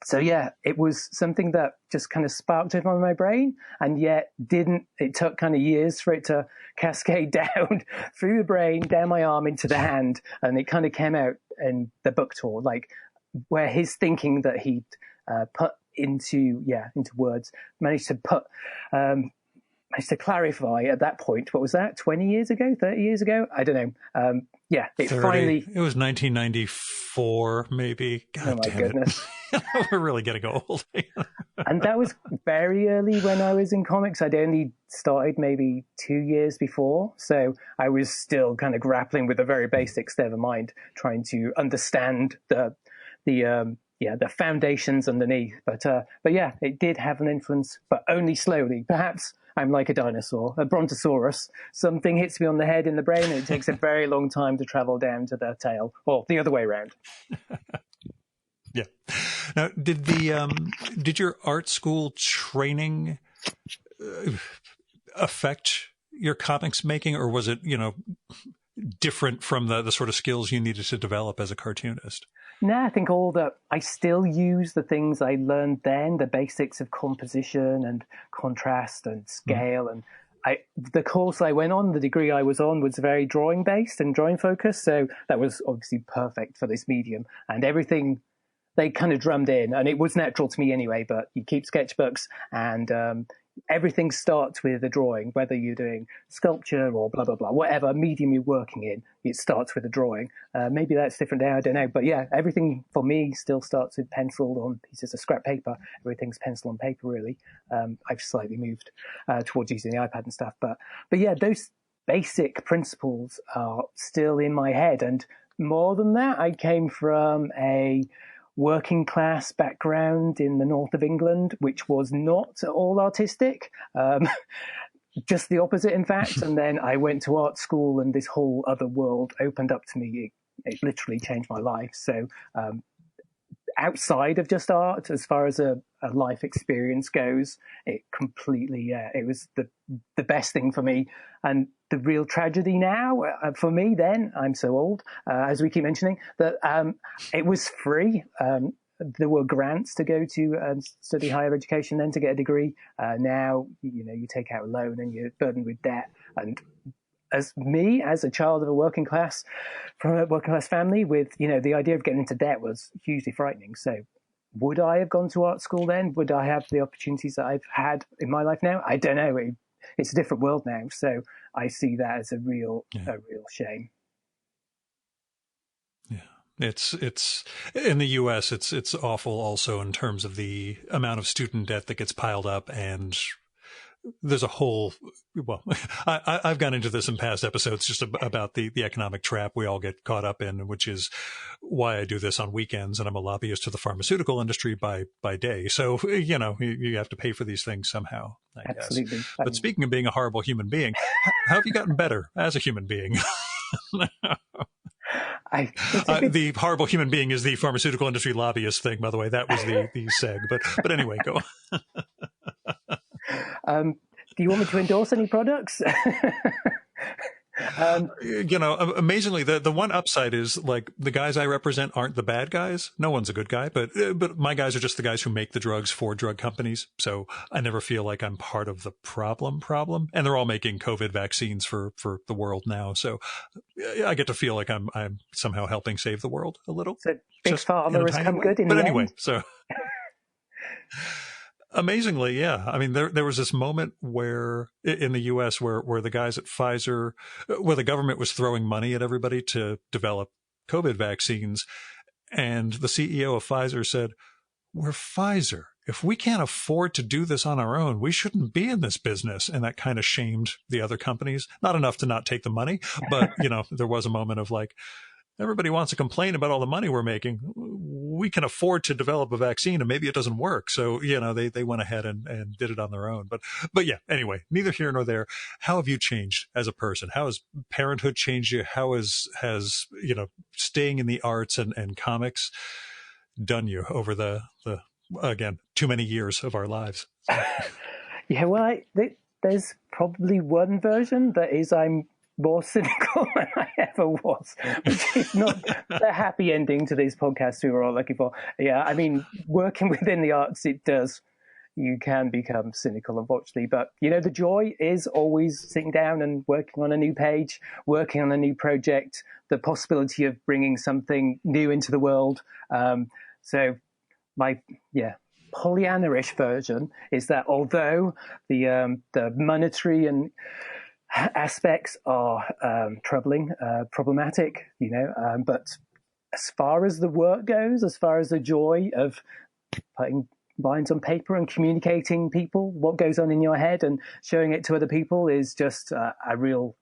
So yeah, it was something that just kind of sparked up on my brain, and yet it took kind of years for it to cascade down through the brain, down my arm into the hand. And it kind of came out in the book tour, like where his thinking that he'd put into words managed to clarify at that point. What was that? 20 years ago, 30 years ago? I don't know. It 30. Finally. It was 1994, maybe. God oh my damn goodness. We're really getting old. And that was very early when I was in comics. I'd only started maybe 2 years before. So I was still kind of grappling with the very basics, never mind trying to understand the foundations underneath. But yeah, it did have an influence, but only slowly. Perhaps I'm like a dinosaur, a brontosaurus. Something hits me on the head in the brain, and it takes a very long time to travel down to the tail, or the other way around. Yeah. Now, did your art school training affect your comics making, or was it, different from the sort of skills you needed to develop as a cartoonist? No, I think I still use the things I learned then, the basics of composition and contrast and scale. And the course I went on, the degree I was on, was very drawing based and drawing focused. So that was obviously perfect for this medium, and everything they kind of drummed in, and it was natural to me anyway. But you keep sketchbooks, and everything starts with a drawing, whether you're doing sculpture or blah, blah, blah, whatever medium you're working in, it starts with a drawing. Maybe that's different now, I don't know. But yeah, everything for me still starts with pencil on pieces of scrap paper. Everything's pencil on paper, really. I've slightly moved towards using the iPad and stuff. But yeah, those basic principles are still in my head. And more than that, I came from a working class background in the north of England, which was not at all artistic, just the opposite, in fact. And then I went to art school, and this whole other world opened up to me. It literally changed my life. So outside of just art, as far as a life experience goes, it completely, it was the best thing for me. And the real tragedy now, for me then, I'm so old, as we keep mentioning, that it was free. There were grants to go to study higher education then to get a degree. Now, you take out a loan and you're burdened with debt. And as a child of from a working class family, with, the idea of getting into debt was hugely frightening. So would I have gone to art school then? Would I have the opportunities that I've had in my life now? I don't know. It's a different world now. So I see that as a real shame. Yeah. It's in the US, it's awful also in terms of the amount of student debt that gets piled up, and there's a whole, I've gone into this in past episodes just about the economic trap we all get caught up in, which is why I do this on weekends, and I'm a lobbyist to the pharmaceutical industry by day. So, you have to pay for these things somehow, I Absolutely. guess. But speaking of being a horrible human being, how have you gotten better as a human being? The horrible human being is the pharmaceutical industry lobbyist thing, by the way. That was the seg. But anyway, go on. Do you want me to endorse any products? Amazingly, the one upside is, like, the guys I represent aren't the bad guys. No one's a good guy, but my guys are just the guys who make the drugs for drug companies. So I never feel like I'm part of the problem. And they're all making COVID vaccines for the world now. So I get to feel like I'm somehow helping save the world a little. So big pharma has come good in the end. But anyway, so. Amazingly, yeah. I mean, there was this moment where in the US where the guys at Pfizer, where the government was throwing money at everybody to develop COVID vaccines. And the CEO of Pfizer said, "We're Pfizer. if we can't afford to do this on our own, we shouldn't be in this business. And that kind of shamed the other companies. Not enough to not take the money, but, there was a moment of like, everybody wants to complain about all the money we're making. We can afford to develop a vaccine and maybe it doesn't work. So, they went ahead and did it on their own. But yeah, anyway, neither here nor there. How have you changed as a person? How has parenthood changed you? How has staying in the arts and comics done you over the again, too many years of our lives? Yeah, well, there's probably one version that is I'm more cynical than I ever was, which is not the happy ending to these podcasts we were all looking for. Yeah, I mean, working within the arts, you can become cynical, unfortunately. But, the joy is always sitting down and working on a new page, working on a new project, the possibility of bringing something new into the world. So my, Pollyanna-ish version is that although the monetary and aspects are problematic, but as far as the work goes, as far as the joy of putting lines on paper and communicating people what goes on in your head and showing it to other people is just a real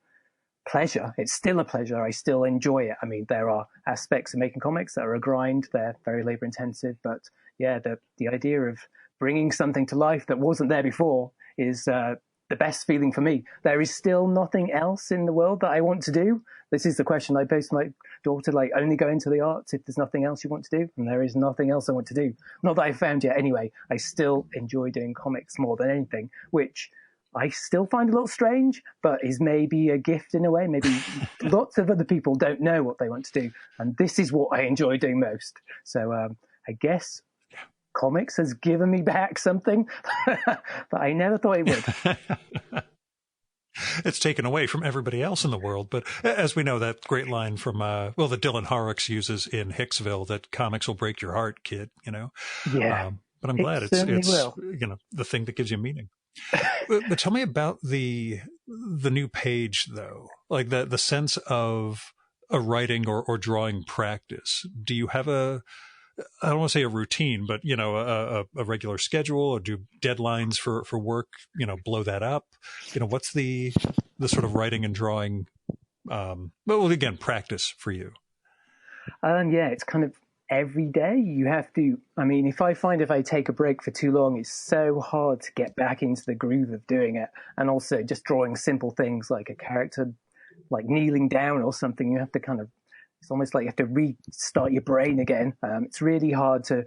pleasure. It's still a pleasure. I still enjoy it. I mean, there are aspects of making comics that are a grind. They're very labor intensive, but yeah, the idea of bringing something to life that wasn't there before is the best feeling for me. There is still nothing else in the world that I want to do. This is the question I posed to my daughter, like, only go into the arts if there's nothing else you want to do. And there is nothing else I want to do. Not that I've found yet anyway. I still enjoy doing comics more than anything, which I still find a little strange, but is maybe a gift in a way. Maybe lots of other people don't know what they want to do. And this is what I enjoy doing most. So I guess comics has given me back something that I never thought it would. It's taken away from everybody else in the world. But as we know, that great line from, that Dylan Horrocks uses in Hicksville, that comics will break your heart, kid, Yeah. But I'm glad it's the thing that gives you meaning. But tell me about the new page, though, like the sense of a writing or drawing practice. Do you have I don't want to say a routine, but, a regular schedule, or do deadlines for work, blow that up? What's the sort of writing and drawing, again, practice for you? Yeah, it's kind of every day. You have to, I mean, if I take a break for too long, it's so hard to get back into the groove of doing it. And also just drawing simple things like a character, like kneeling down or something, you have to it's almost like you have to restart your brain again. It's really hard to.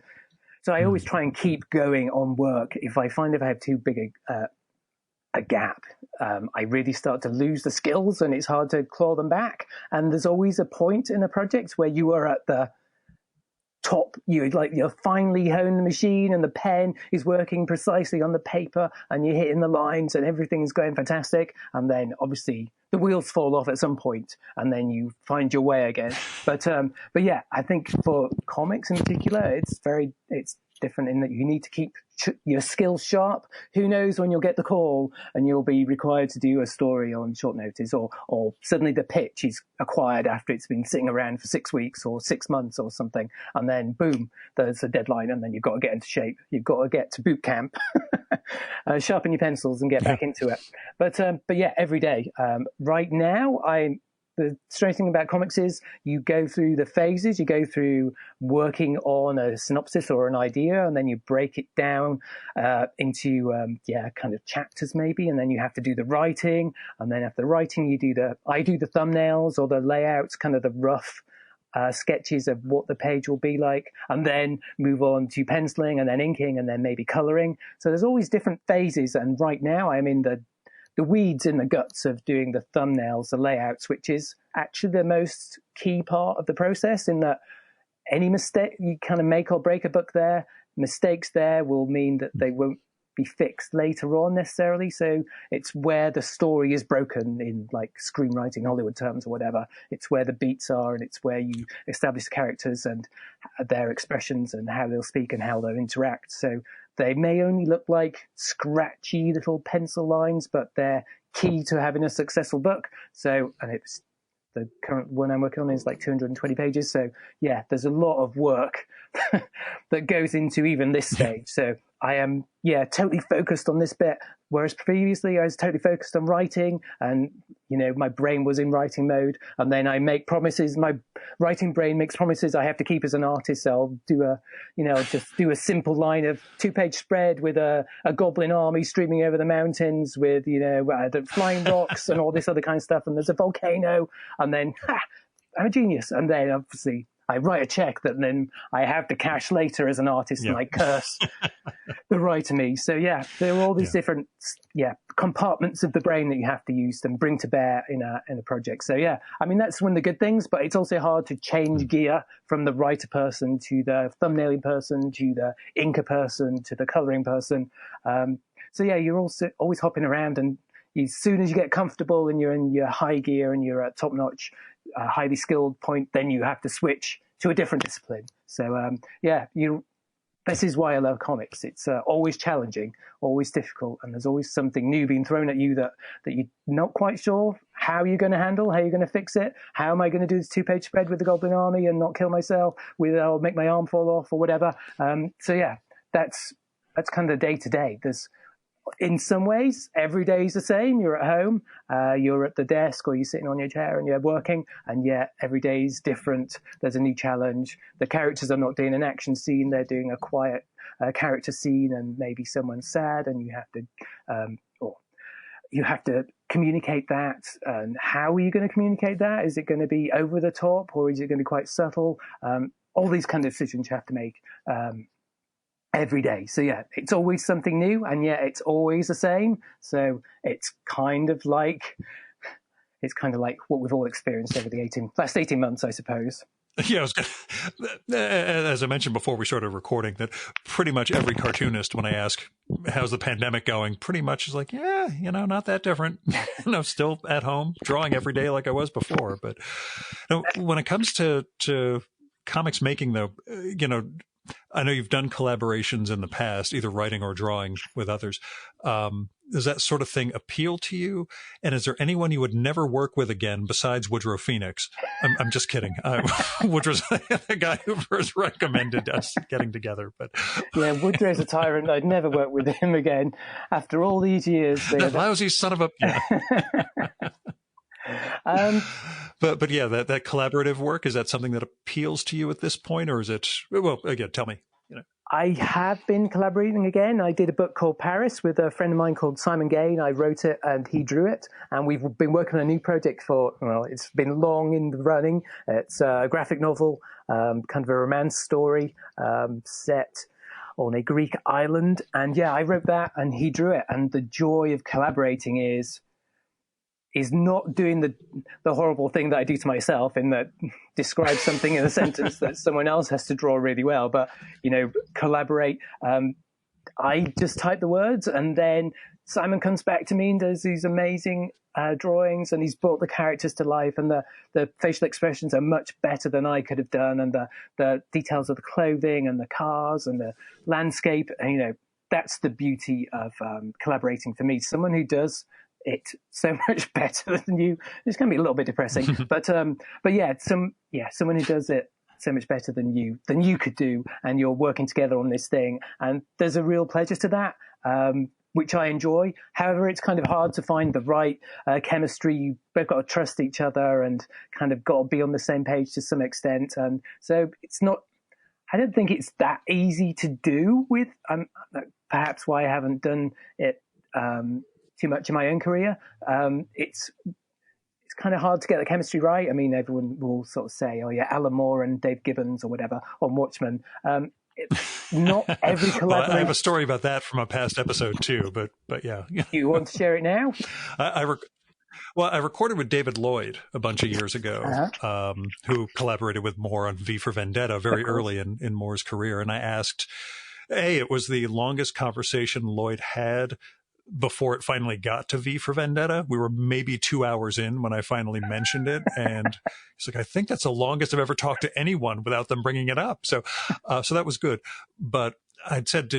So I always try and keep going on work. If I have too big a gap, I really start to lose the skills, and it's hard to claw them back. And there's always a point in a project where you are at the top, you're finally honed the machine and the pen is working precisely on the paper and you're hitting the lines and everything's going fantastic. And then obviously the wheels fall off at some point and then you find your way again. But yeah, I think for comics in particular, it's different in that you need to keep your skills sharp. Who knows when you'll get the call and you'll be required to do a story on short notice, or suddenly the pitch is acquired after it's been sitting around for 6 weeks or 6 months or something, and then boom, there's a deadline, and then you've got to get into shape. You've got to get to boot camp, sharpen your pencils and get back into it. But yeah, every day. Right now, the strange thing about comics is you go through the phases. You go through working on a synopsis or an idea, and then you break it down into kind of chapters maybe, and then you have to do the writing, and then after the writing I do the thumbnails or the layouts, kind of the rough sketches of what the page will be like, and then move on to penciling and then inking and then maybe coloring. So there's always different phases, and right now I'm in the weeds in the guts of doing the thumbnails, the layouts, which is actually the most key part of the process, in that any mistake, you kind of make or break a book there. Mistakes there will mean that they won't be fixed later on necessarily. So it's where the story is broken in like screenwriting, Hollywood terms or whatever. It's where the beats are, and it's where you establish the characters and their expressions and how they'll speak and how they'll interact. So they may only look like scratchy little pencil lines, but they're key to having a successful book. So, and it's the current one I'm working on is like 220 pages. So yeah, there's a lot of work that goes into even this stage. So I am, totally focused on this bit. Whereas previously I was totally focused on writing and, my brain was in writing mode. And then I make promises. My writing brain makes promises I have to keep as an artist. So I'll do just do a simple line of 2-page spread with a goblin army streaming over the mountains with, the flying rocks and all this other kind of stuff. And there's a volcano. And then, I'm a genius. And then obviously I write a check that then I have to cash later as an artist, and I curse the writer me. So there are all these different compartments of the brain that you have to use and bring to bear in a project. So I mean, that's one of the good things, but it's also hard to change gear from the writer person to the thumbnailing person to the inker person to the coloring person. You're also always hopping around, and as soon as you get comfortable and you're in your high gear and you're at top notch, highly skilled point, then you have to switch to a different discipline. So this is why I love comics. It's always challenging, always difficult, and there's always something new being thrown at you that you're not quite sure how you're going to handle, how you're going to fix it. How am I going to do this 2-page spread with the Goblin Army and not kill myself? I'll make my arm fall off or whatever. That's kind of the day to day. In some ways, every day is the same. You're at home, you're at the desk, or you're sitting on your chair and you're working, and yet every day is different. There's a new challenge. The characters are not doing an action scene. They're doing a quiet character scene, and maybe someone's sad, and you have to communicate that. And how are you going to communicate that? Is it going to be over the top, or is it going to be quite subtle? All these kind of decisions you have to make every day. So it's always something new, and yet it's always the same. So it's kind of like what we've all experienced over the last 18 months, I suppose. Yeah, as I mentioned before we started recording, that pretty much every cartoonist, when I ask, how's the pandemic going, pretty much is like, not that different. Still at home, drawing every day like I was before. But when it comes to comics making, though, I know you've done collaborations in the past, either writing or drawing with others. Does that sort of thing appeal to you? And is there anyone you would never work with again besides Woodrow Phoenix? I'm just kidding. Woodrow's the guy who first recommended us getting together. But Woodrow's a tyrant. I'd never work with him again after all these years. That lousy son of a... But that collaborative work, is that something that appeals to you at this point, or is it? Well, again, tell me. I have been collaborating again. I did a book called Paris with a friend of mine called Simon Gain. I wrote it and he drew it, and we've been working on a new project it's been long in the running. It's a graphic novel, kind of a romance story set on a Greek island, and I wrote that and he drew it. And the joy of collaborating is not doing the horrible thing that I do to myself in that describe something in a sentence that someone else has to draw really well, but, collaborate. I just type the words, and then Simon comes back to me and does these amazing drawings, and he's brought the characters to life, and the facial expressions are much better than I could have done, and the details of the clothing and the cars and the landscape, and, that's the beauty of collaborating for me. Someone who does it so much better than you. It's going to be a little bit depressing, but someone who does it so much better than you could do, and you're working together on this thing, and there's a real pleasure to that, which I enjoy. However, it's kind of hard to find the right chemistry. You both got to trust each other and kind of got to be on the same page to some extent, and so it's not. I don't think it's that easy to do with. Perhaps why I haven't done it too much in my own career. It's kind of hard to get the chemistry right. I mean, everyone will sort of say, Alan Moore and Dave Gibbons or whatever on Watchmen. Not every collaboration. Well, I have a story about that from a past episode too, but yeah. You want to share it now? I recorded with David Lloyd a bunch of years ago, who collaborated with Moore on V for Vendetta very early in Moore's career. And I asked, it was the longest conversation Lloyd had before it finally got to V for Vendetta. We were maybe 2 hours in when I finally mentioned it. And he's like, I think that's the longest I've ever talked to anyone without them bringing it up. So that was good. But I'd said,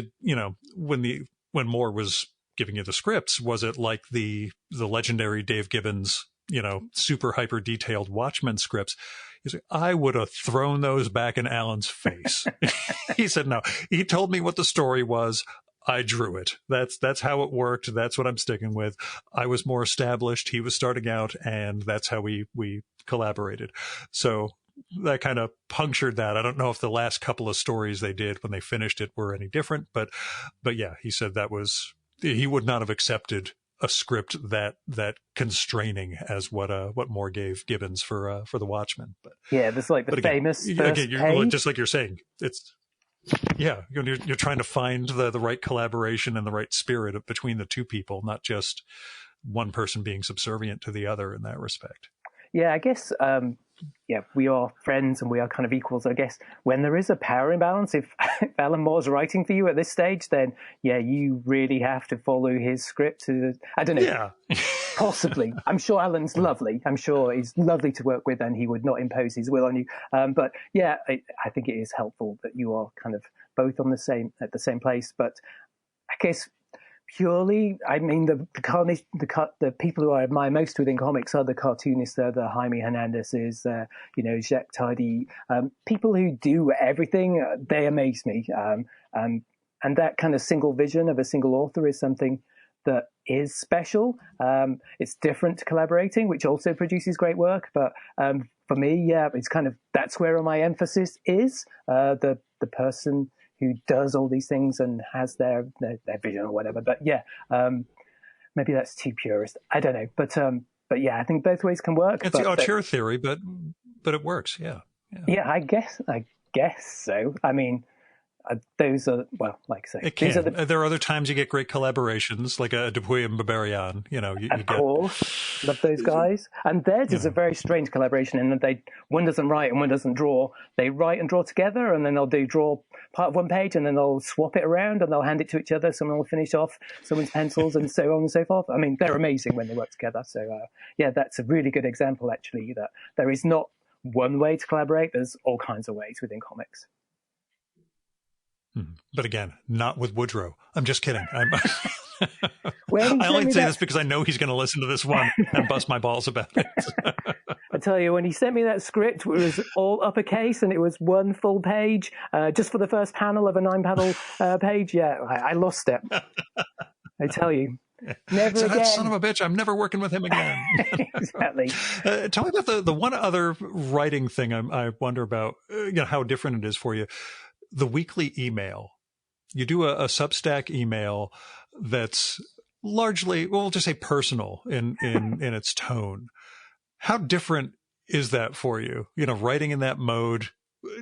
when Moore was giving you the scripts, was it like the legendary Dave Gibbons, super hyper detailed Watchmen scripts? He's like, I would have thrown those back in Alan's face. He said, no, he told me what the story was. I drew it. That's how it worked. That's what I'm sticking with. I was more established. He was starting out, and that's how we collaborated. So that kind of punctured that. I don't know if the last couple of stories they did when they finished it were any different, but yeah, he said he would not have accepted a script that constraining as what Moore gave Gibbons for the Watchmen. But yeah, there's like the famous first page. Just like you're saying, it's you're trying to find the right collaboration and the right spirit between the two people, not just one person being subservient to the other in that respect. Yeah, I guess, we are friends and we are kind of equals. I guess when there is a power imbalance, if Alan Moore's writing for you at this stage, then, yeah, you really have to follow his script. I don't know. Yeah. Possibly. I'm sure Alan's lovely. I'm sure he's lovely to work with and he would not impose his will on you. But, yeah, I think it is helpful that you are kind of both at the same place. But I guess purely, I mean, the people who I admire most within comics are the cartoonists, the Jaime Hernandez's, Jacques Tardy, people who do everything. They amaze me, and that kind of single vision of a single author is something that is special. It's different to collaborating, which also produces great work. But for me, yeah, it's kind of that's where my emphasis is. The person who does all these things and has their vision or whatever. But yeah, maybe that's too purist. I don't know. But yeah, I think both ways can work. It's the auteur theory, but it works. Yeah. Yeah, I guess so. I mean, those are, well, like I say, it can. There are other times you get great collaborations, like a Dupuy and Barbarian. Of course, love those guys. And theirs is a very strange collaboration in that one doesn't write and one doesn't draw. They write and draw together, and then they'll draw part of one page, and then they'll swap it around, and they'll hand it to each other. Someone will finish off someone's pencils, and so on and so forth. I mean, they're amazing when they work together. So yeah, that's a really good example, actually, that there is not one way to collaborate. There's all kinds of ways within comics. But again, not with Woodrow. I'm just kidding. I only say this because I know he's going to listen to this one and bust my balls about it. I tell you, when he sent me that script, it was all uppercase and it was one full page, just for the first panel of a 9-panel page. Yeah, I lost it. I tell you. Never again. That son of a bitch, I'm never working with him again. Exactly. Tell me about the one other writing thing I wonder about, how different it is for you. The weekly email. You do a Substack email that's largely, well, we'll just say personal in its tone. How different is that for you? Writing in that mode,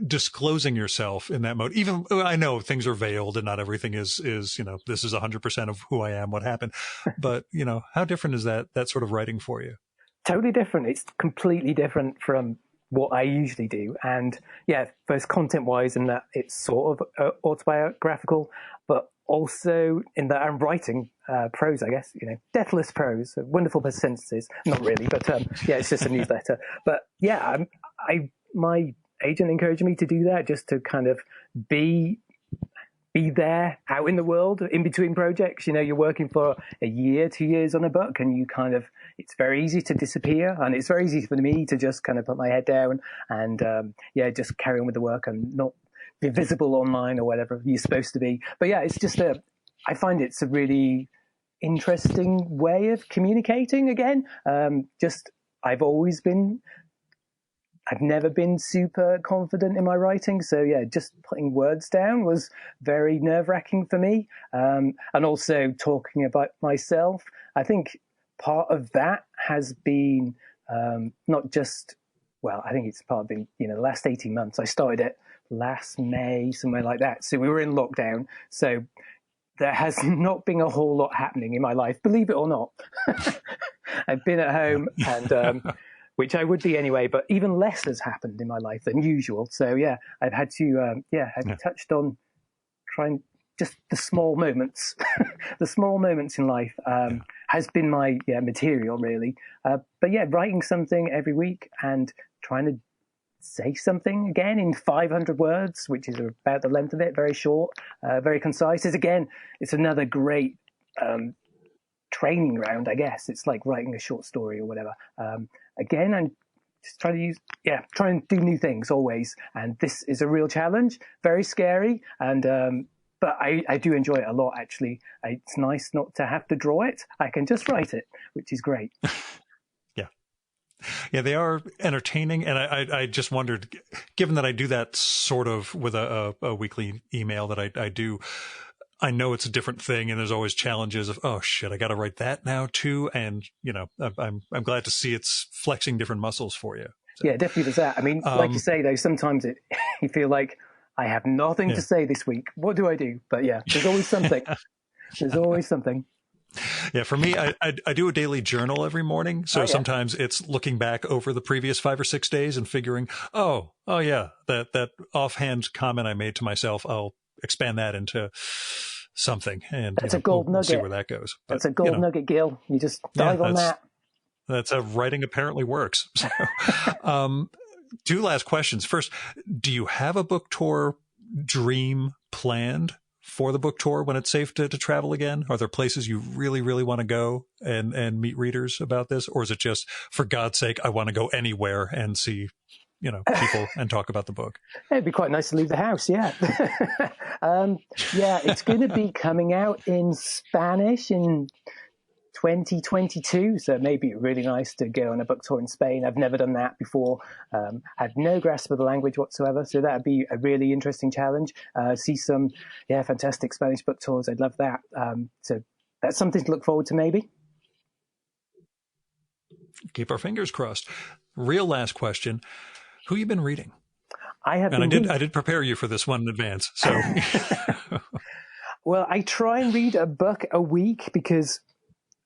disclosing yourself in that mode. Even I know things are veiled and not everything is this is 100% of who I am, what happened. But how different is that sort of writing for you? Totally different. It's completely different from what I usually do. And yeah, both content-wise in that it's sort of autobiographical, but also in that I'm writing prose, I guess, deathless prose, wonderful sentences. Not really, but yeah, it's just a newsletter. But yeah, my agent encouraged me to do that, just to kind of be there out in the world in between projects. You're working for a year, 2 years on a book, and it's very easy to disappear, and it's very easy for me to just kind of put my head down and just carry on with the work and not be visible online or whatever you're supposed to be. But yeah, it's just I find it's a really interesting way of communicating again. I've never been super confident in my writing. So yeah, just putting words down was very nerve-wracking for me. And also talking about myself. I think part of that has been not just, I think it's part of the last 18 months. I started it last May, somewhere like that. So we were in lockdown. So there has not been a whole lot happening in my life, believe it or not. I've been at home and... which I would be anyway, but even less has happened in my life than usual. So yeah, I've had to, I've touched on trying just the small moments. The small moments in life has been my material, really. But yeah, writing something every week and trying to say something again in 500 words, which is about the length of it, very short, very concise. It's another great training ground, I guess. It's like writing a short story or whatever. Again, I'm just trying to try and do new things always. And this is a real challenge, very scary. And, but I do enjoy it a lot, actually. It's nice not to have to draw it. I can just write it, which is great. Yeah, they are entertaining. And I just wondered, given that I do that sort of with a weekly email that I do, I know it's a different thing, and there's always challenges of, oh shit, I got to write that now too. And I'm glad to see it's flexing different muscles for you. So, yeah, definitely does that. I mean, like you say though, sometimes you feel like I have nothing to say this week. What do I do? But yeah, there's always something. There's always something. Yeah, for me, I do a daily journal every morning. So sometimes it's looking back over the previous 5 or 6 days and figuring, oh yeah, that offhand comment I made to myself, I'll expand that into something. And that's a gold nugget. We'll see where that goes. But, that's a gold nugget, Gil. You just dive on that. That's how writing apparently works. So, 2 last questions. First, do you have a book tour dream planned for the book tour when it's safe to travel again? Are there places you really, really want to go and meet readers about this? Or is it just, for God's sake, I want to go anywhere and see, people and talk about the book? It'd be quite nice to leave the house, yeah. Yeah, it's going to be coming out in Spanish in 2022, so maybe really nice to go on a book tour in Spain. I've never done that before. Had no grasp of the language whatsoever, so that'd be a really interesting challenge. See some fantastic Spanish book tours. I'd love that. So that's something to look forward to, maybe. Keep our fingers crossed. Real last question: who you been reading? I did prepare you for this one in advance, so well, I try and read a book a week because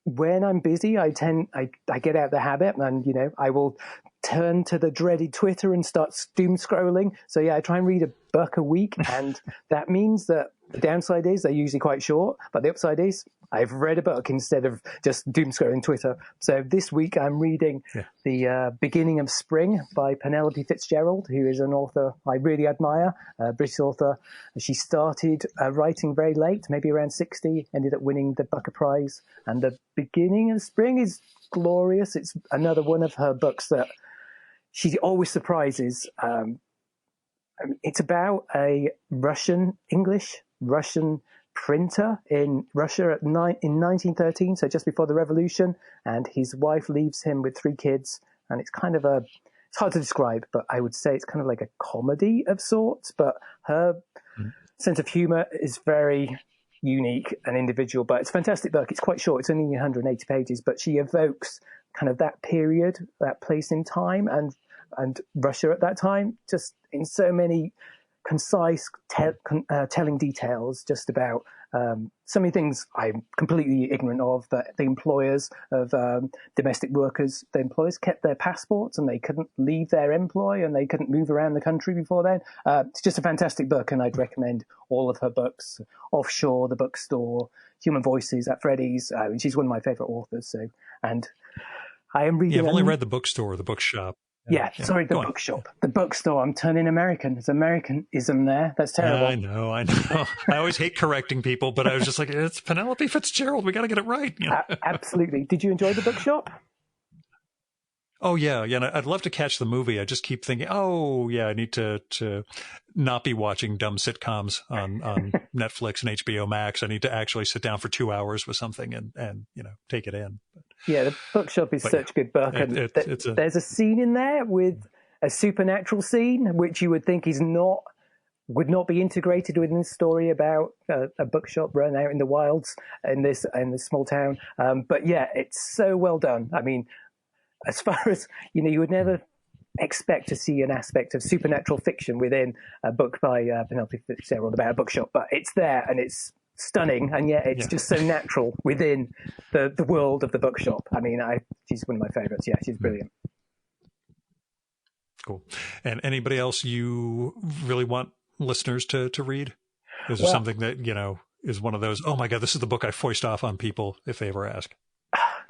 when I'm busy, I get out the habit, and I will turn to the dreaded Twitter and start doom scrolling. So yeah, I try and read a book a week, and that means that the downside is they're usually quite short, but the upside is I've read a book instead of just doom scrolling Twitter. So this week I'm reading The Beginning of Spring by Penelope Fitzgerald, who is an author I really admire, a British author. She started writing very late, maybe around 60, ended up winning the Booker Prize. And The Beginning of Spring is glorious. It's another one of her books that she always surprises. It's about a Russian printer in Russia in 1913, so just before the revolution, and his wife leaves him with 3 kids, and it's kind of it's hard to describe, but I would say it's kind of like a comedy of sorts, but her sense of humor is very unique and individual, but it's a fantastic book. It's quite short. It's only 180 pages, but she evokes kind of that period, that place in time, and Russia at that time, just in so many concise telling details just about so many things I'm completely ignorant of, that the employers of domestic workers, the employers kept their passports and they couldn't leave their employ and they couldn't move around the country before then. It's just a fantastic book, and I'd recommend all of her books. Offshore, The Bookstore, Human Voices at Freddy's. She's one of my favorite authors. So, and I am reading... Yeah, I've only read The Bookstore, The Bookshop. Sorry, The Bookshop. The Bookstore. I'm turning American. There's Americanism there. That's terrible. I know. I always hate correcting people, but I was just like, it's Penelope Fitzgerald. We got to get it right. Absolutely. Did you enjoy The Bookshop? Oh, yeah. And I'd love to catch the movie. I just keep thinking, oh, yeah, I need to not be watching dumb sitcoms on Netflix and HBO Max. I need to actually sit down for 2 hours with something and take it in. Yeah, The Bookshop is such a good book. And there's a scene in there with a supernatural scene, which you would think would not be integrated within this story about a bookshop run out in the wilds in this small town. But yeah, it's so well done. I mean, as far as, you would never expect to see an aspect of supernatural fiction within a book by Penelope Fitzgerald about a bookshop, but it's there and it's stunning, and yet it's just so natural within the world of the bookshop. I mean, she's one of my favorites. Yeah, she's brilliant. Cool. And anybody else you really want listeners to read? Is there something that, is one of those, oh my God, this is the book I foist off on people if they ever ask?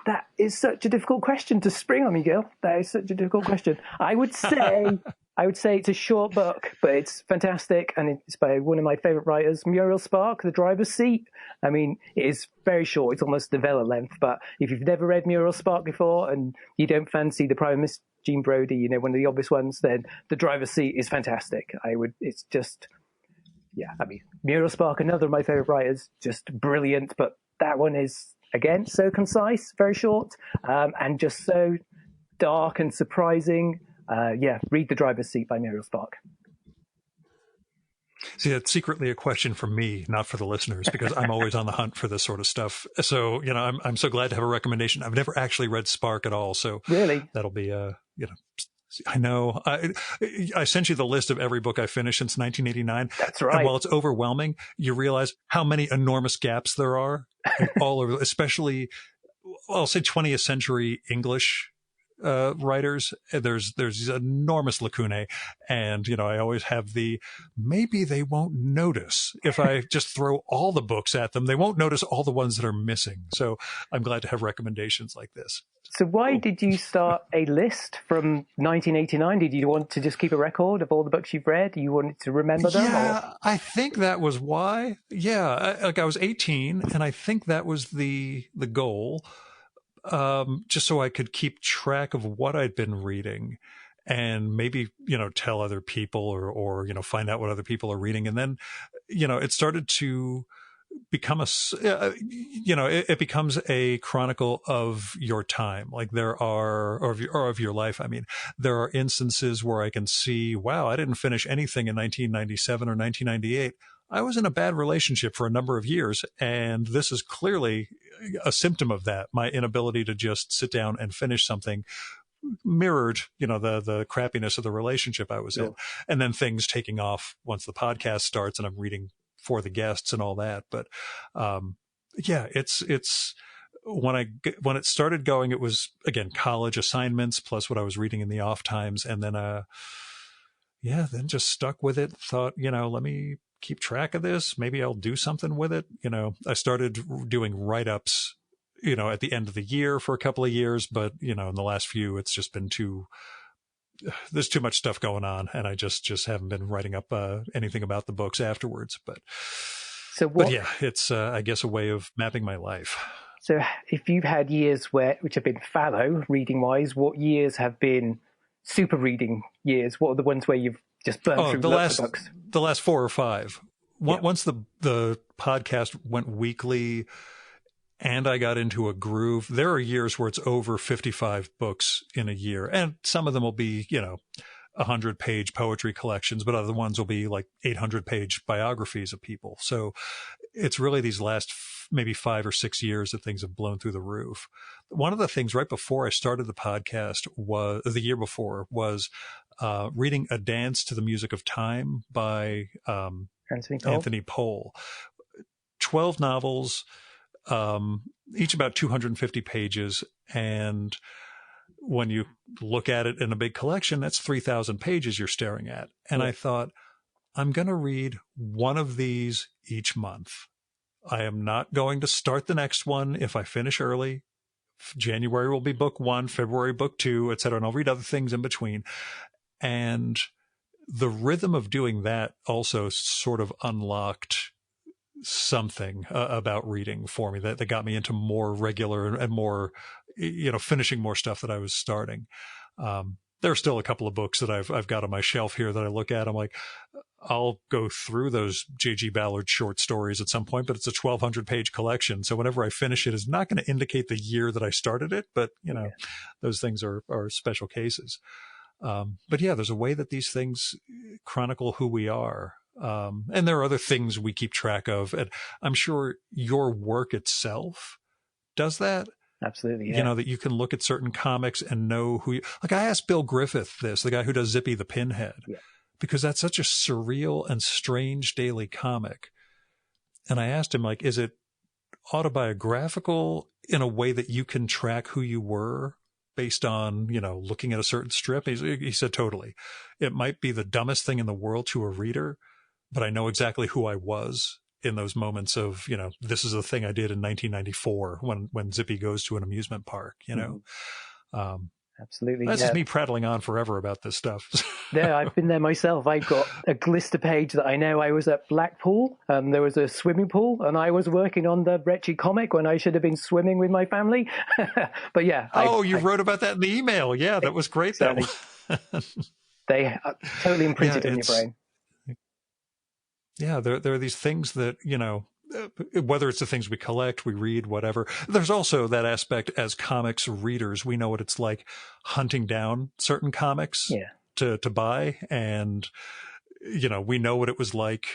That is such a difficult question to spring on me, Gil. That is such a difficult question. I would say it's a short book, but it's fantastic, and it's by one of my favorite writers, Muriel Spark, The Driver's Seat. I mean, it is very short. It's almost novella length, but if you've never read Muriel Spark before and you don't fancy the Prime Miss Jean Brodie, one of the obvious ones, then The Driver's Seat is fantastic. It's just yeah, I mean, Muriel Spark, another of my favorite writers, just brilliant. But that one is, again, so concise, very short, and just so dark and surprising. Yeah, read The Driver's Seat by Muriel Spark. See, that's secretly a question for me, not for the listeners, because I'm always on the hunt for this sort of stuff. So, I'm so glad to have a recommendation. I've never actually read Spark at all. So really, that'll be, I know. I sent you the list of every book I finished since 1989. That's right. And while it's overwhelming, you realize how many enormous gaps there are all over, especially, I'll say 20th century English writers. There's these enormous lacunae, and I always have maybe they won't notice if I just throw all the books at them. They won't notice all the ones that are missing. So I'm glad to have recommendations like this. So why did you start a list from 1989? Did you want to just keep a record of all the books you've read? You wanted to remember them? Yeah, I think that was why. Yeah, I was 18, and I think that was the goal. Just so I could keep track of what I'd been reading and maybe, tell other people or find out what other people are reading. And then, it started to become it becomes a chronicle of your time. Like of your life. I mean, there are instances where I can see, wow, I didn't finish anything in 1997 or 1998. I was in a bad relationship for a number of years, and this is clearly a symptom of that. My inability to just sit down and finish something mirrored, the crappiness of the relationship I was in, and then things taking off once the podcast starts and I'm reading for the guests and all that. But, it's when it started going, it was again, college assignments plus what I was reading in the off times. And then, then just stuck with it. Thought, let me keep track of this. Maybe I'll do something with it. I started doing write-ups, at the end of the year for a couple of years, but, in the last few, it's just been there's too much stuff going on. And I just haven't been writing up, anything about the books afterwards. But yeah, it's, I guess a way of mapping my life. So if you've had years which have been fallow reading wise, what years have been super reading years? What are the ones where you've just burned through lots of books? The last 4 or 5. Once the podcast went weekly and I got into a groove, there are years where it's over 55 books in a year. And some of them will be, 100-page poetry collections, but other ones will be like 800-page biographies of people. So it's really these last maybe 5 or 6 years that things have blown through the roof. One of the things right before I started the podcast the year before was reading A Dance to the Music of Time by Anthony Pohl. 12 novels, each about 250 pages. And when you look at it in a big collection, that's 3,000 pages you're staring at. And I thought, I'm going to read one of these each month. I am not going to start the next one if I finish early. January will be book 1, February book 2, et cetera. And I'll read other things in between. And the rhythm of doing that also sort of unlocked something about reading for me that got me into more regular and more, finishing more stuff that I was starting. There are still a couple of books that I've got on my shelf here that I look at. I'm like, I'll go through those J.G. Ballard short stories at some point, but it's a 1,200-page collection. So whenever I finish it, it's not going to indicate the year that I started it, but those things are special cases. But yeah, there's a way that these things chronicle who we are. And there are other things we keep track of. And I'm sure your work itself does that. Absolutely. Yeah. That you can look at certain comics and know like I asked Bill Griffith the guy who does Zippy the Pinhead, because that's such a surreal and strange daily comic. And I asked him, like, is it autobiographical in a way that you can track who you were based on, looking at a certain strip? He said, totally. It might be the dumbest thing in the world to a reader, but I know exactly who I was in those moments of, this is the thing I did in 1994 when Zippy goes to an amusement park, Absolutely. That's just me prattling on forever about this stuff. Yeah, I've been there myself. I've got a glister page that I know I was at Blackpool. There was a swimming pool and I was working on the Wretched comic when I should have been swimming with my family. But yeah. You wrote about that in the email. Yeah, that was great. They totally imprinted in your brain. Yeah, there are these things that, whether it's the things we collect, we read, whatever. There's also that aspect as comics readers. We know what it's like hunting down certain comics to buy. And, we know what it was like.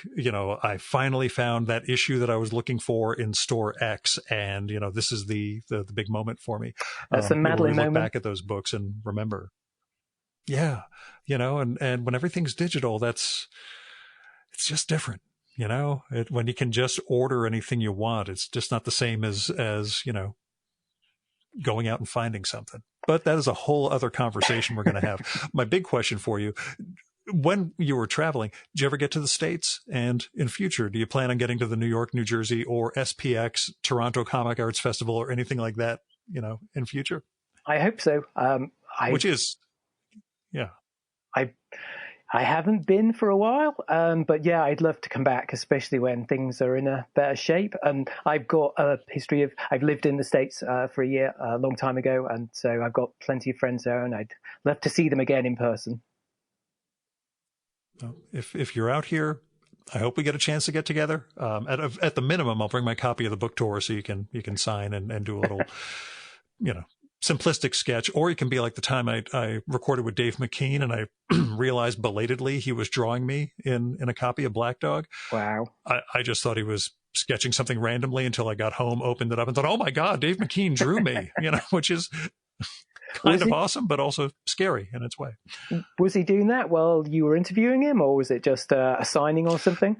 I finally found that issue that I was looking for in store X. And, this is the big moment for me. That's the Madeline moment. Look back at those books and remember. Yeah. And when everything's digital, it's just different. When you can just order anything you want, it's just not the same as going out and finding something. But that is a whole other conversation we're going to have. My big question for you, when you were traveling, did you ever get to the States? And in future, do you plan on getting to the New York, New Jersey, or SPX, Toronto Comic Arts Festival, or anything like that, in future? I hope so. I haven't been for a while, but yeah, I'd love to come back, especially when things are in a better shape. And I've got a history I've lived in the States for a year, a long time ago, and so I've got plenty of friends there, and I'd love to see them again in person. Well, if you're out here, I hope we get a chance to get together. At the minimum, I'll bring my copy of the book tour so you can sign and do a little, simplistic sketch, or you can be like the time I recorded with Dave McKean and I realized belatedly he was drawing me in a copy of Black Dog. Wow. I just thought he was sketching something randomly until I got home, opened it up and thought, oh my God, Dave McKean drew me, which is kind of awesome, but also scary in its way. Was he doing that while you were interviewing him, or was it just a signing or something?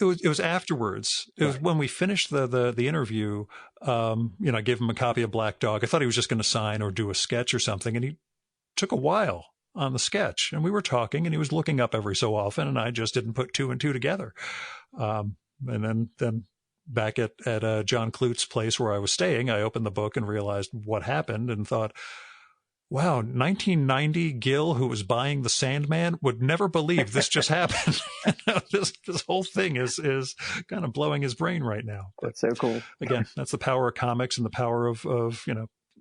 It was afterwards. It was when we finished the interview. I gave him a copy of Black Dog. I thought he was just going to sign or do a sketch or something. And he took a while on the sketch, and we were talking, and he was looking up every so often, and I just didn't put two and two together. And then back at John Klute's place where I was staying, I opened the book and realized what happened and thought, wow, 1990 Gil, who was buying the Sandman, would never believe this just happened. This whole thing is kind of blowing his brain right now. But that's so cool. Again, that's the power of comics and the power of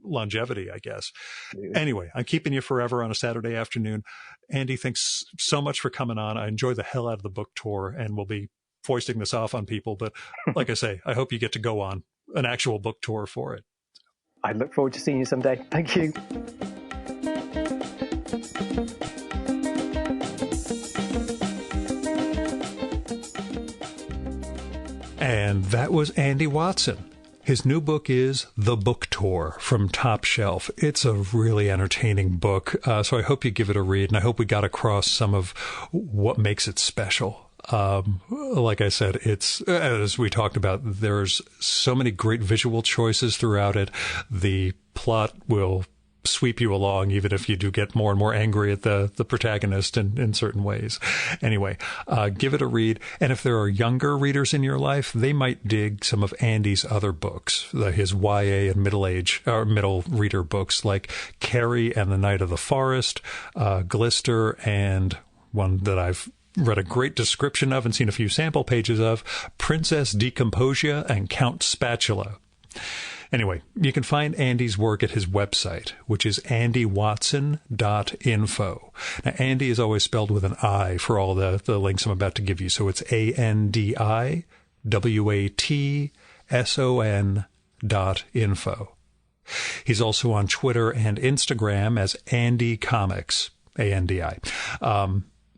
longevity, I guess. Yeah. Anyway, I'm keeping you forever on a Saturday afternoon. Andi, thanks so much for coming on. I enjoyed the hell out of the book tour, and we'll be foisting this off on people. But like I say, I hope you get to go on an actual book tour for it. I look forward to seeing you someday. Thank you. And that was Andi Watson. His new book is The Book Tour from Top Shelf. It's a really entertaining book, so I hope you give it a read, and I hope we got across some of what makes it special. Like I said, it's, as we talked about, there's so many great visual choices throughout it. The plot will sweep you along, even if you do get more and more angry at the protagonist in certain ways. Anyway, give it a read. And if there are younger readers in your life, they might dig some of Andi's other books, his YA and middle reader books like Carrie and the Night of the Forest, Glister, and one that I've read a great description of and seen a few sample pages of, Princess Decomposia and Count Spatula. Anyway, you can find Andi's work at his website, which is andiwatson.info. Now, Andi is always spelled with an I for all the links I'm about to give you, so it's ANDIWATSON.info. He's also on Twitter and Instagram as Andi Comics, ANDI.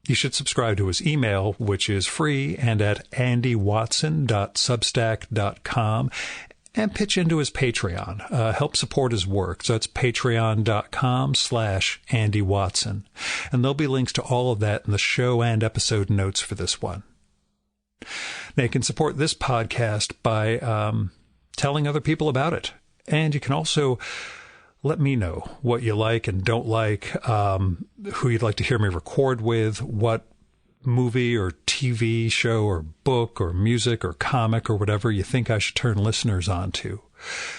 You should subscribe to his email, which is free and at andiwatson.substack.com. And pitch into his Patreon. Help support his work. So it's patreon.com/Andi Watson. And there'll be links to all of that in the show and episode notes for this one. Now, you can support this podcast by telling other people about it. And you can also let me know what you like and don't like, who you'd like to hear me record with, what movie or TV show or book or music or comic or whatever you think I should turn listeners on to.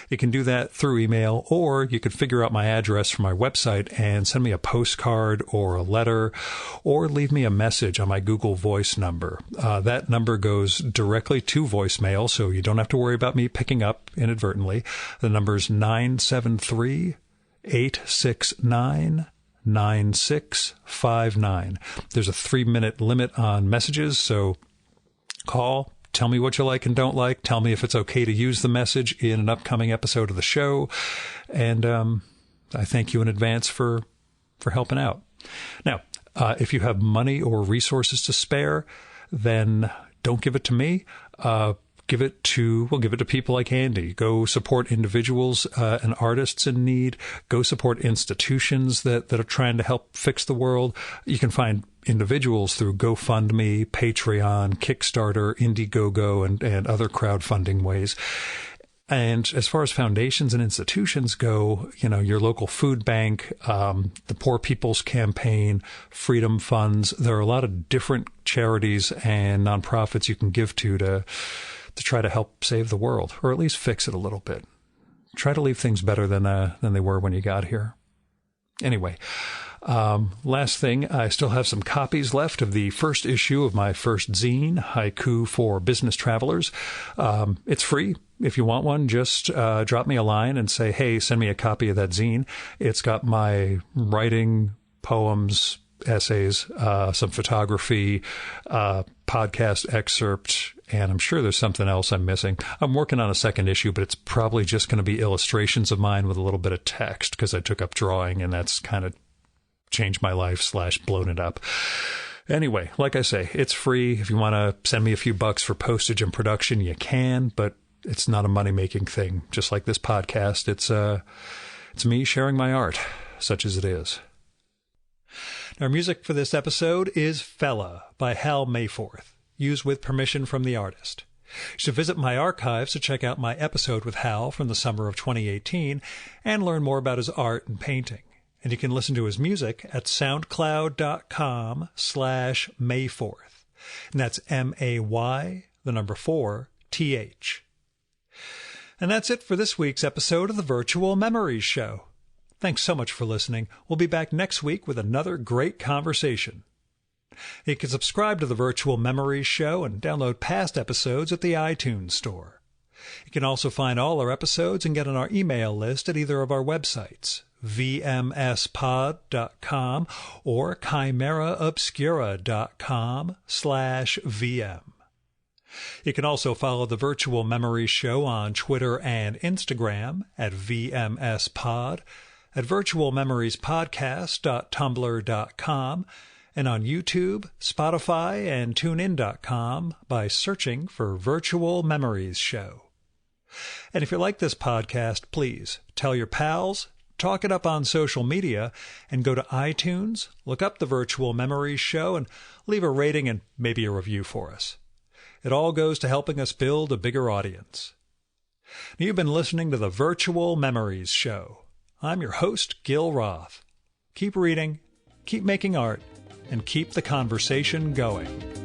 You can do that through email, or you can figure out my address from my website and send me a postcard or a letter, or leave me a message on my Google Voice number. That number goes directly to voicemail, so you don't have to worry about me picking up inadvertently. The number's 973-869-9659. There's a 3-minute limit on messages, so Call, tell me what you like and don't like. Tell me if it's okay to use the message in an upcoming episode of the show. And I thank you in advance for helping out. Now, if you have money or resources to spare, then don't give it to me. Give it to people like Andi. Go support individuals and artists in need. Go support institutions that are trying to help fix the world. You can find individuals through GoFundMe, Patreon, Kickstarter, Indiegogo, and other crowdfunding ways. And as far as foundations and institutions go, your local food bank, the Poor People's Campaign, Freedom Funds, there are a lot of different charities and nonprofits you can give to try to help save the world, or at least fix it a little bit. Try to leave things better than they were when you got here. Anyway, last thing, I still have some copies left of the first issue of my first zine, Haiku for Business Travelers. It's free. If you want one, just drop me a line and say, hey, send me a copy of that zine. It's got my writing, poems, essays, some photography, podcast excerpt, and I'm sure there's something else I'm missing. I'm working on a second issue, but it's probably just going to be illustrations of mine with a little bit of text because I took up drawing, and that's kind of changed my life / blown it up. Anyway, like I say, it's free. If you want to send me a few bucks for postage and production, you can, but it's not a money-making thing. Just like this podcast, it's me sharing my art, such as it is. Our music for this episode is Fella by Hal Mayforth, used with permission from the artist. You should visit my archives to check out my episode with Hal from the summer of 2018 and learn more about his art and painting. And you can listen to his music at soundcloud.com/Mayforth. And that's MAY4TH. And that's it for this week's episode of the Virtual Memories Show. Thanks so much for listening. We'll be back next week with another great conversation. You can subscribe to the Virtual Memories Show and download past episodes at the iTunes Store. You can also find all our episodes and get on our email list at either of our websites, vmspod.com or chimeraobscura.com/VM. You can also follow the Virtual Memories Show on Twitter and Instagram at vmspod, at virtualmemoriespodcast.tumblr.com, and on YouTube, Spotify, and TuneIn.com by searching for Virtual Memories Show. And if you like this podcast, please tell your pals, talk it up on social media, and go to iTunes, look up the Virtual Memories Show, and leave a rating and maybe a review for us. It all goes to helping us build a bigger audience. You've been listening to the Virtual Memories Show. I'm your host, Gil Roth. Keep reading, keep making art, and keep the conversation going.